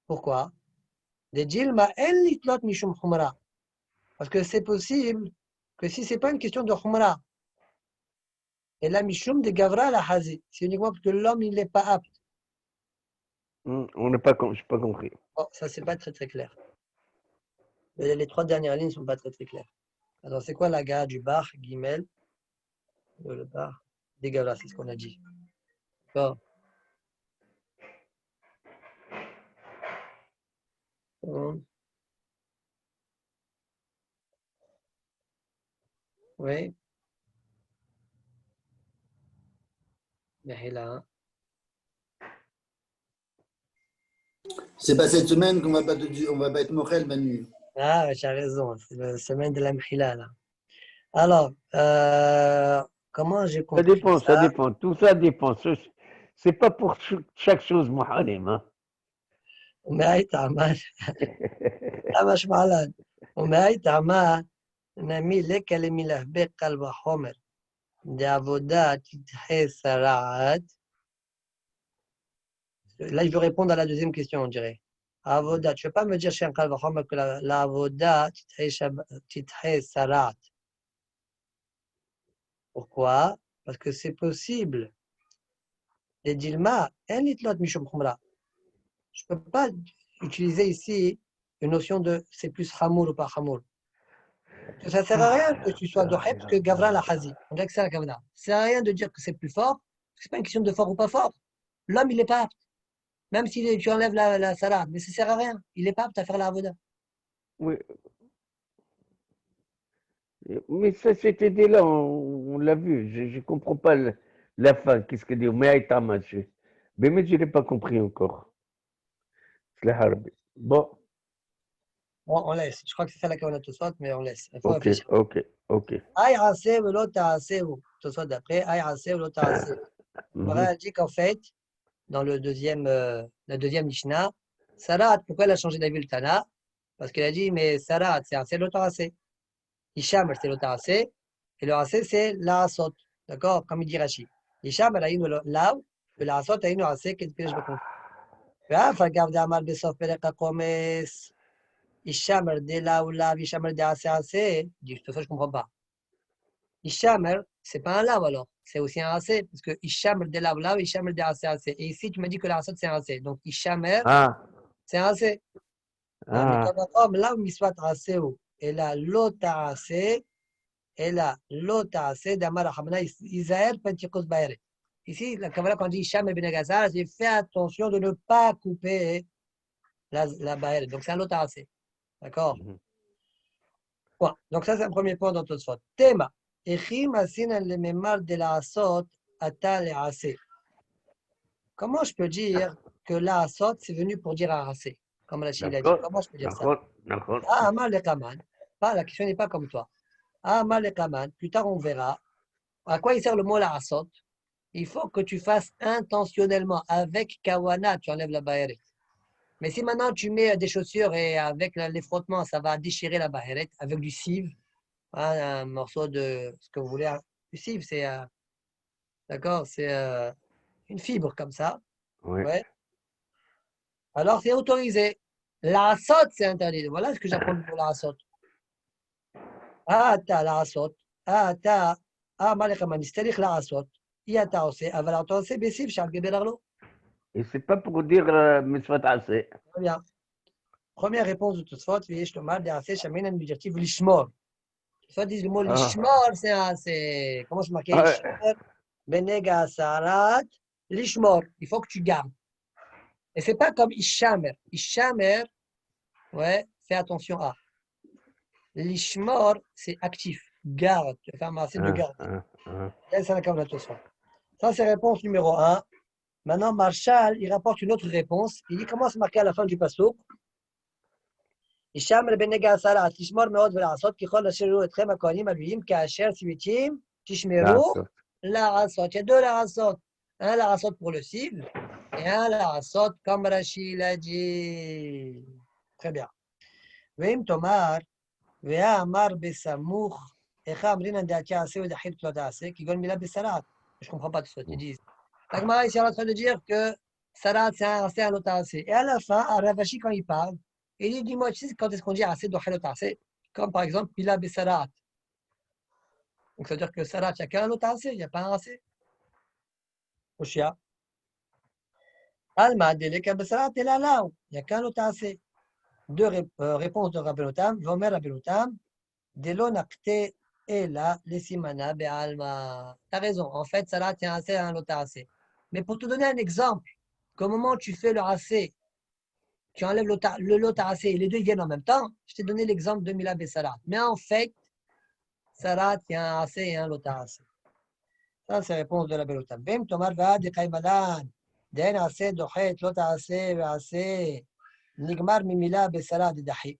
Pourquoi? Des Dilma en litlot mishum Khumra. Parce que c'est possible que si ce n'est pas une question de Khumra, et là mishum de Gavra la Hazi, c'est uniquement parce que l'homme il n'est pas apte. on n'a pas, j'ai pas compris. Oh, ça, c'est pas très très clair. Les trois dernières lignes ne sont pas très très claires. Alors, c'est quoi la gare du bar, Guimel, le bar, des Gavra, c'est ce qu'on a dit. D'accord. Oui. Mais là, C'est pas cette semaine qu'on va pas on va pas être Mochel, Manu. ah, tu as raison, c'est la semaine de la Mkhila, là. Alors, comment j'ai Ça compris dépend, ça ça? dépend. Tout ça dépend. C'est pas pour chaque chose, Mohalim. Hein. ومعي تعمل لا مش معلن ومعي تعمل نمي لك لمي لهبي قلب حمر دي عبودات تتحي سرعات. Là, je veux répondre à la deuxième question, on dirait. Avoda, tu ne peux pas me dire chez un Kalva Homer que la Avoda tithe sarat. Pourquoi? Parce que c'est possible. Les Dilma, un litlot mishum khumra. Je ne peux pas utiliser ici une notion de c'est plus hamour ou pas hamour. Ça ne sert à rien que tu sois dohé parce que Gavra la hazi. On dirait que c'est la Gavra. Ça ne sert à rien de dire que c'est plus fort. Ce n'est pas une question de fort ou pas fort. L'homme, il n'est pas apte. Même si tu enlèves la salade, mais ça ne sert à rien. Il n'est pas apte à faire la avoda. Oui. Mais ça, cette idée-là, on l'a vu. Je ne comprends pas la fin. Qu'est-ce que dit? Mais je n'ai pas compris encore. C'est la harbi. Bon, Bon, on laisse. Je crois que c'est ça la Kavanah Tosfot, mais on laisse. Il faut ok, réfléchir. ok, ok. Aïe assez ou l'autre assez ou. Tosfot d'après, aïe assez ou l'autre assez. Voilà, dit qu'en fait, dans la deuxième Mishnah, Sarat, pourquoi elle a changé d'avis le Tana? Parce qu'elle a dit, mais Sarat, c'est assez, l'autre assez. Isham, c'est l'autre assez. Et le assez, c'est la asot. D'accord? Comme il dit Rashi. Isham, elle a une là, et la asot a une assez, qu'est-ce que je me compte. ואף אגב דאמר בסוף פרק הקומץ, Ishamer de là ou là, Ishamer de assez assez, dit, ça je comprends pas. Ishamer, c'est pas un là alors, c'est aussi un assez, parce que Ishamer de là ou là, Ishamer de assez assez. Et ici, tu m'as dit que la c'est un assez. Donc Ishamer, Ah, c'est un assez. Mais ah. comme là où il soit assez, et là, l'ota assez, et là, l'ota assez, d'Amar Hamna, Isaël, Pentikos Baere. Ici, la Kabbalah, quand on dit Ishamer ben Agazar, c'est fait attention de ne pas couper la Baere. Donc c'est un lota assez. D'accord? Point. Donc ça, c'est un premier point dans Tosfot. Théma. Comment je peux dire que la asot, c'est venu pour dire assez? Comme Rachid a dit. D'accord, Comment je peux dire ça? d'accord, d'accord. Ah, Amar le Kaman. Pas, la question n'est pas comme toi. Ah, Amar le Kaman. Plus tard, on verra. À quoi il sert le mot la asot? Il faut que tu fasses intentionnellement avec kawana, tu enlèves la baïret. Mais si maintenant tu mets des chaussures et avec les frottements, ça va déchirer la baheret avec du sieve, hein, un morceau de ce que vous voulez. Du sieve, c'est d'accord, c'est une fibre comme ça. Oui. Ouais. Alors c'est autorisé. La saute, c'est interdit. Voilà ce que j'apprends pour la saute. la saute. מה לך מה נסתריך לעשות? אתה עושה, אבל אתה עושה בסיב שעל גבי רגלו. Et c'est pas pour dire mitzvot assez. Très bien. Première réponse de Tosfot, ויש לומר דעשה שמין הדג'קטיב לשמור. Tosfot dit le mot לשמור, c'est comment c'est marqué? שומר בנגע הסערת, לשמור. Il faut que tu gardes. Et c'est pas comme ishamer. Ishamer, ouais, fais attention à. L'ishmor, c'est actif. Garde. Tu vas faire masser de garde. Ça, c'est réponse numéro 1. Maintenant, Marshall, il rapporte une autre réponse. Il dit comment c'est marqué à la fin du passouk. Ishamer benega salat, tishmor meod velasot, kichol asheru etchem hakohanim alviyim, kaasher sivitim, tishmeru l'arasot. Il y a deux l'arasot. Un l'arasot pour le cible et un l'arasot comme Rachid l'a dit. Très bien. Vim tomar, vea amar besamouch, echa amrin an da'ati ase ou da'chil klo da'ase, qui gon mila besalat. Je ne comprends pas tout ce qu'ils disent. La Gemara ici est en train de dire que salat c'est un autre assez. Et à la fin, à Ravashi, quand il parle, il dit dis-moi, tu sais quand est-ce qu'on dit assez dohel assez? Comme par exemple, mila besalat. Donc ça veut dire que salat, il n'y a qu'un autre assez, il n'y a pas un assez. Oshia. Alma, deleka besalat, il n'y a qu'un autre assez. Deux réponses de Rabbenotam. Vomer Rabbenotam, delo nakte ela lesimana be'alma. Tu as raison, en fait, salat, il y a un assez et un autre assez. Mais pour te donner un exemple, qu'au moment où tu fais le assez, tu enlèves le lot assez et les deux viennent en même temps, je t'ai donné l'exemple de Mila Salat. Mais en fait, Salat, il y a un assez et un lot assez. Ça, c'est la réponse de la Belotam. Bim, Tomar, va, de Kaimalan, Den assez, Dochet, lot assez, assez, Nigmar, Mimila, Salat, de Dahi.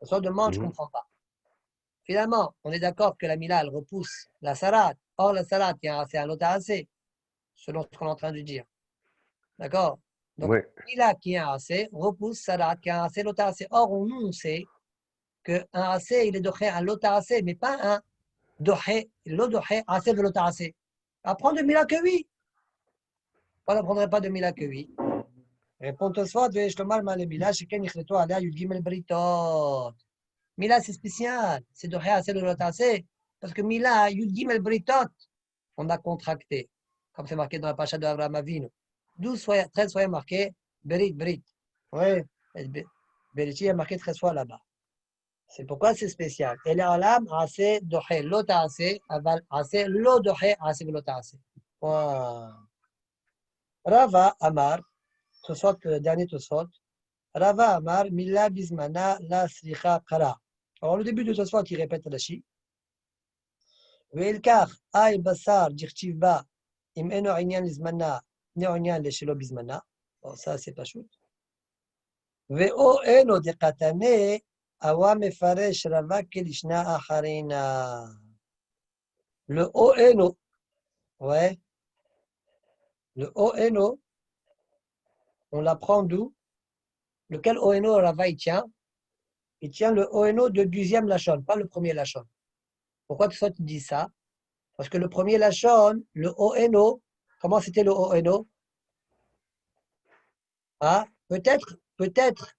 Ça demande, je ne comprends pas. Finalement, on est d'accord que la Mila, elle repousse la Salat. Or, la Salat, il y a un assez et un lot assez, selon ce qu'on est en train de dire. D'accord? Donc, Oui. Mila qui est un AC repousse Salat qui est un AC, l'autre AC. Or, nous, on sait qu'un AC, il est doché à l'autre AC, mais pas un doché, l'autre doché, AC de l'autre AC. Apprendre de Mila que oui. Pourquoi on n'apprendrait pas de Mila que oui? Répond Tosfot, ויש לומר מה למילה שכן יחלטו עליה י"ג בריתות. Mila, c'est spécial. C'est doché AC de l'autre AC. Parce que Mila, yud britot, on a contracté. Comme c'est marqué dans la pacha de Avraham Avinu. 13 fois marqué Berit. Oui, Berit est marqué 13 fois là-bas. C'est pourquoi c'est spécial. Et l'alam, assez doché, l'ota assez, aval assez, lo doché, assez, l'ota assez. Rava Amar, Tosot, le dernier Tosot. Rava Amar, Mila Bismana, la Sricha Kara. Alors, le début de Tosot, il répète la chi. Veilkar, Ay Basar, Dirtiv Ba, Im Eno Inyan Lizmana, Néonyan les Shelo Bismana. Bon, ça, c'est pas chouette. Ve'o eno de katane, awa mefaresh rava kelishna acharina. Le o eno, ouais. Le o eno, on l'apprend d'où? Lequel o eno rava il tient? Il tient le o eno de deuxième lachon, pas le premier lachon. Pourquoi tu dis ça? Parce que le premier lachon, le o eno, comment c'était le o eno? Ah, peut-être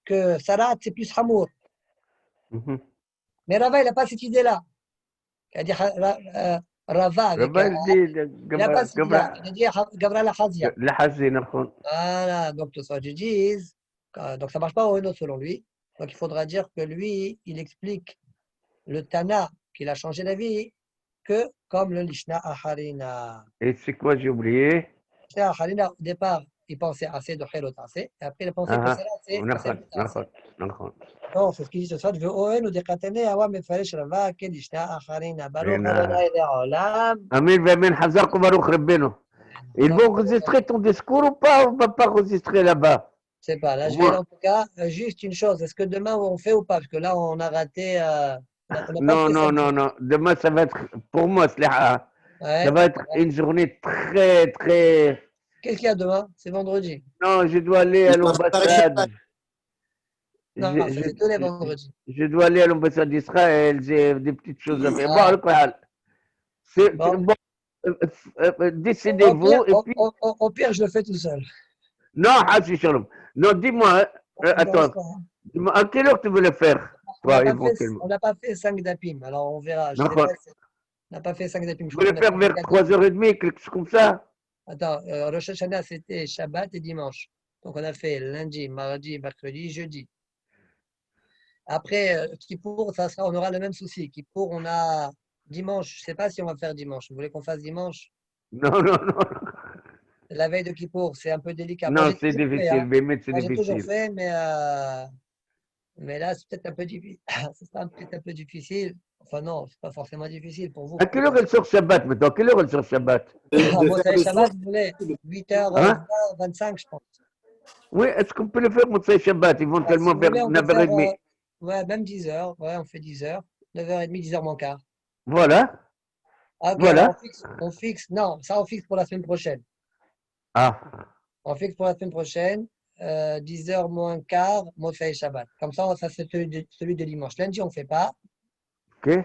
que Sarat, c'est plus Hamour. Mais Rava, il n'a pas cette idée-là. C'est-à-dire, Rava, avec Rava, il dit il n'a pas cette idée-là. Il a dit Gavra la Khazia. la Khazia. Voilà, donc tout ça, je dis. Donc ça ne marche pas au Eno selon lui. Donc il faudra dire que lui, il explique le Tana, qu'il a changé d'avis, que comme le Lishna Acharina. Et c'est quoi, j'ai oublié? Lishna Acharina, au départ, il pensait assez de Chelot assez, et après il a pensé que Sarat, c'est assez. Non, c'est ce qu'il dit ce soir. Ve'oenu de katane awa mefaresh rava ken Lishna Acharina. Baruch Adonai le'olam. Amin, Amin, Hazak Baruch Rabbeinu. Ils vont enregistrer ton discours ou pas? On ne va pas enregistrer là-bas. Je ne sais pas. Là, je vais en tout cas, juste une chose. Est-ce que demain, on fait ou pas? Parce que là, on a raté. Non. Demain, ça va être, pour moi, ça va être une journée très. Qu'est-ce qu'il y a demain? C'est vendredi. Non, je dois aller à Je dois préparer l'ambassade. Non, c'est tous les vendredis. Je dois aller à l'ambassade d'Israël, j'ai des petites choses à faire. Bon, Ah. alors, c'est Bon. bon, décidez-vous et puis. Au pire, je le fais tout seul. Non, Hassi Shalom. Non, dis-moi, attends, dis-moi, à quelle heure tu veux le faire, toi, éventuellement? On n'a pas fait 5 dapim, alors on verra. Je sais D'accord. pas, on n'a pas fait 5 dapim. Tu veux le faire vers 3h30, quelque chose comme ça? Attends, Rosh Hashanah, c'était Shabbat et dimanche. Donc on a fait lundi, mardi, mercredi, jeudi. Après, Kippour, on aura le même souci. Kippour, on a dimanche. Je ne sais pas si on va faire dimanche. Vous voulez qu'on fasse dimanche? Non, non, non. La veille de Kippour, c'est un peu délicat. Non, Moi, j'ai c'est toujours fait, difficile, hein. mais c'est Moi, j'ai toujours difficile. fait, mais là, c'est peut-être un peu difficile. C'est peut-être un peu difficile. Enfin, non, c'est pas forcément difficile pour vous. À quelle heure elle sort Shabbat maintenant? À quelle heure elle sort Shabbat? Moi, c'est le Shabbat, soir. vous voulez 8h25, je pense. Oui, est-ce qu'on peut le faire Motsai Shabbat, Si éventuellement vous vers voulez, on peut faire 9h30? ouais, même 10h. Ouais, on fait 10h. 9h30, 10h moins quart. Voilà, Ah, ok, alors voilà. on fixe. Non, ça, on fixe pour la semaine prochaine. Ah, On fixe pour la semaine prochaine. 10h moins quart, Motsai Shabbat. Comme ça c'est celui de dimanche. Lundi, on ne fait pas. ok.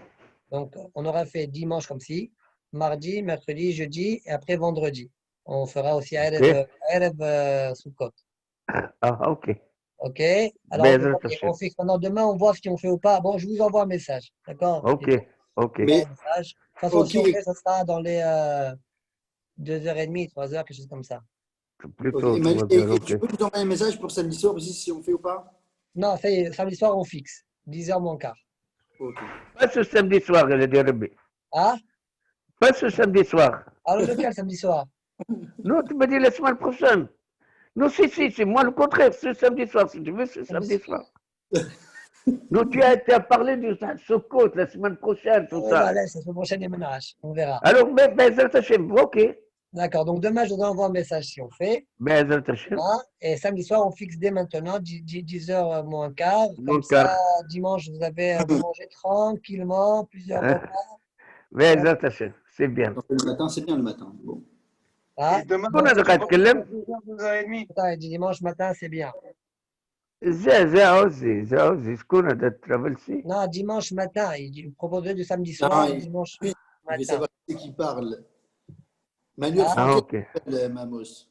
Donc, on aura fait dimanche comme ci, mardi, mercredi, jeudi, et après vendredi. On fera aussi Erev Sukkot. Ah, ok. OK? Alors, Bezrat ok, Hashem. on fixe pendant demain, on voit si on fait ou pas. Bon, je vous envoie un message. D'accord? Ok, ok. Je vous envoie un message. De toute façon, Ok. si on fait, ça sera dans les 2h30, 3h, quelque chose comme ça. Plutôt, Ok. je vois bien, Et tu ok. peux nous envoyer un message pour samedi soir aussi si on fait ou pas? Non, ça y est, samedi soir, on fixe. 10h moins quart. Ok. Pas ce samedi soir, elle a dit Rabbi. Ah? Pas ce samedi soir. Alors, lequel samedi soir? Non, tu me dis la semaine prochaine. Non, si, moi le contraire, ce samedi soir, si tu veux, ce samedi soir. Non, tu as parlé du Sukkot la semaine prochaine, tout Oui, ça. bah, laisse, la semaine prochaine, déménage. On verra. Alors, Bezrat Hashem, ok. D'accord, donc demain, je vous envoie un message si on fait. Bezrat Hashem. Hein, et samedi soir, on fixe dès maintenant, 10h moins quart. Comme Mon ça, cœur. dimanche, vous mangez tranquillement, plusieurs repas. Bezrat Hashem, c'est bien. Donc, le matin, c'est bien le matin. Bon. Ah, Et demain, On a de Katkelem. 2h30. attends, il dit dimanche matin, c'est bien. זה עוזי, שכונה de traverser. Non, dimanche matin. Il propose du samedi Non, soir, il dimanche veut matin. savoir qui c'est qui parle. Manuel Ah. Franquet, ok. Mamos.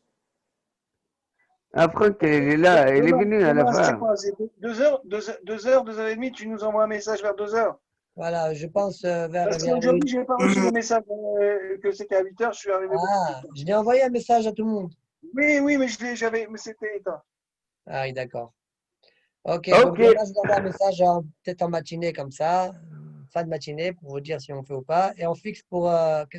Ah, Franck, il est là, il est venu à la Demain, c'est fin. quoi? C'est 2h30, tu nous envoies un message vers 2h. Voilà, je pense vers Parce une. qu'aujourd'hui, je n'ai pas reçu le message que c'était à 8h, je suis arrivé beaucoup Ah, plus tôt. je l'ai envoyé un message à tout le monde. Oui, mais mais c'était éteint. Ah oui, d'accord. Ok, donc Ok, demain, je vous envoie un message peut-être en matinée comme ça, fin de matinée, pour vous dire si on fait ou pas. Et on fixe pour.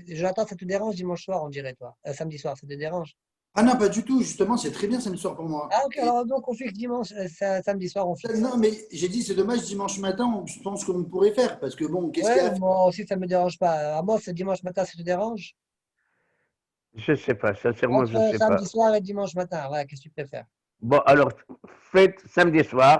Jonathan, ça te dérange dimanche soir, on dirait, toi. Samedi soir, ça te dérange? Ah non, pas du tout. Justement, c'est très bien samedi soir pour moi. Ah, ok, alors donc on fixe dimanche, samedi soir, on fixe. Non, mais j'ai dit, c'est dommage, dimanche matin, je pense qu'on pourrait faire. Parce que bon, qu'est-ce qu'il y a à Ouais, faire? moi aussi, ça ne me dérange pas. À moi, c'est dimanche matin, ça te dérange? je sais pas, sincèrement, je Entre sais samedi pas. soir et dimanche matin, ouais, qu'est-ce que tu préfères? Bon, alors, faites samedi soir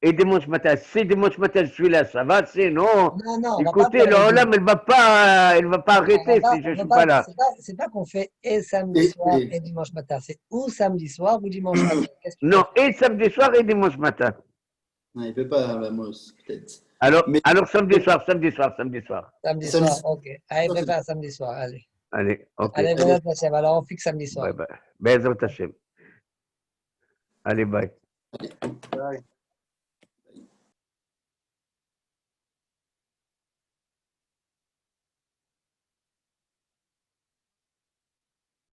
et dimanche matin. Si dimanche matin je suis là, ça va, sinon, Non, on va pas écoutez, faire les deux. l'Olam, elle va pas arrêter si je On ne veut suis pas, pas là. c'est pas qu'on fait et samedi soir et dimanche matin. C'est ou samedi soir ou dimanche matin. Qu'est-ce que tu Non, préfères? et samedi soir et dimanche matin. Non, il ne peut pas, Mamos, peut-être. Alors, Mais alors samedi soir, samedi soir, samedi soir. Samedi samedi soir, soir, ok. Allez, c'est préfère samedi soir, allez. Allez, ok. Allez, très bien. Bézat Hachem. Alors, on fixe samedi soir. Bye bye. Bezrat Hashem. Allez, bye. Ouais.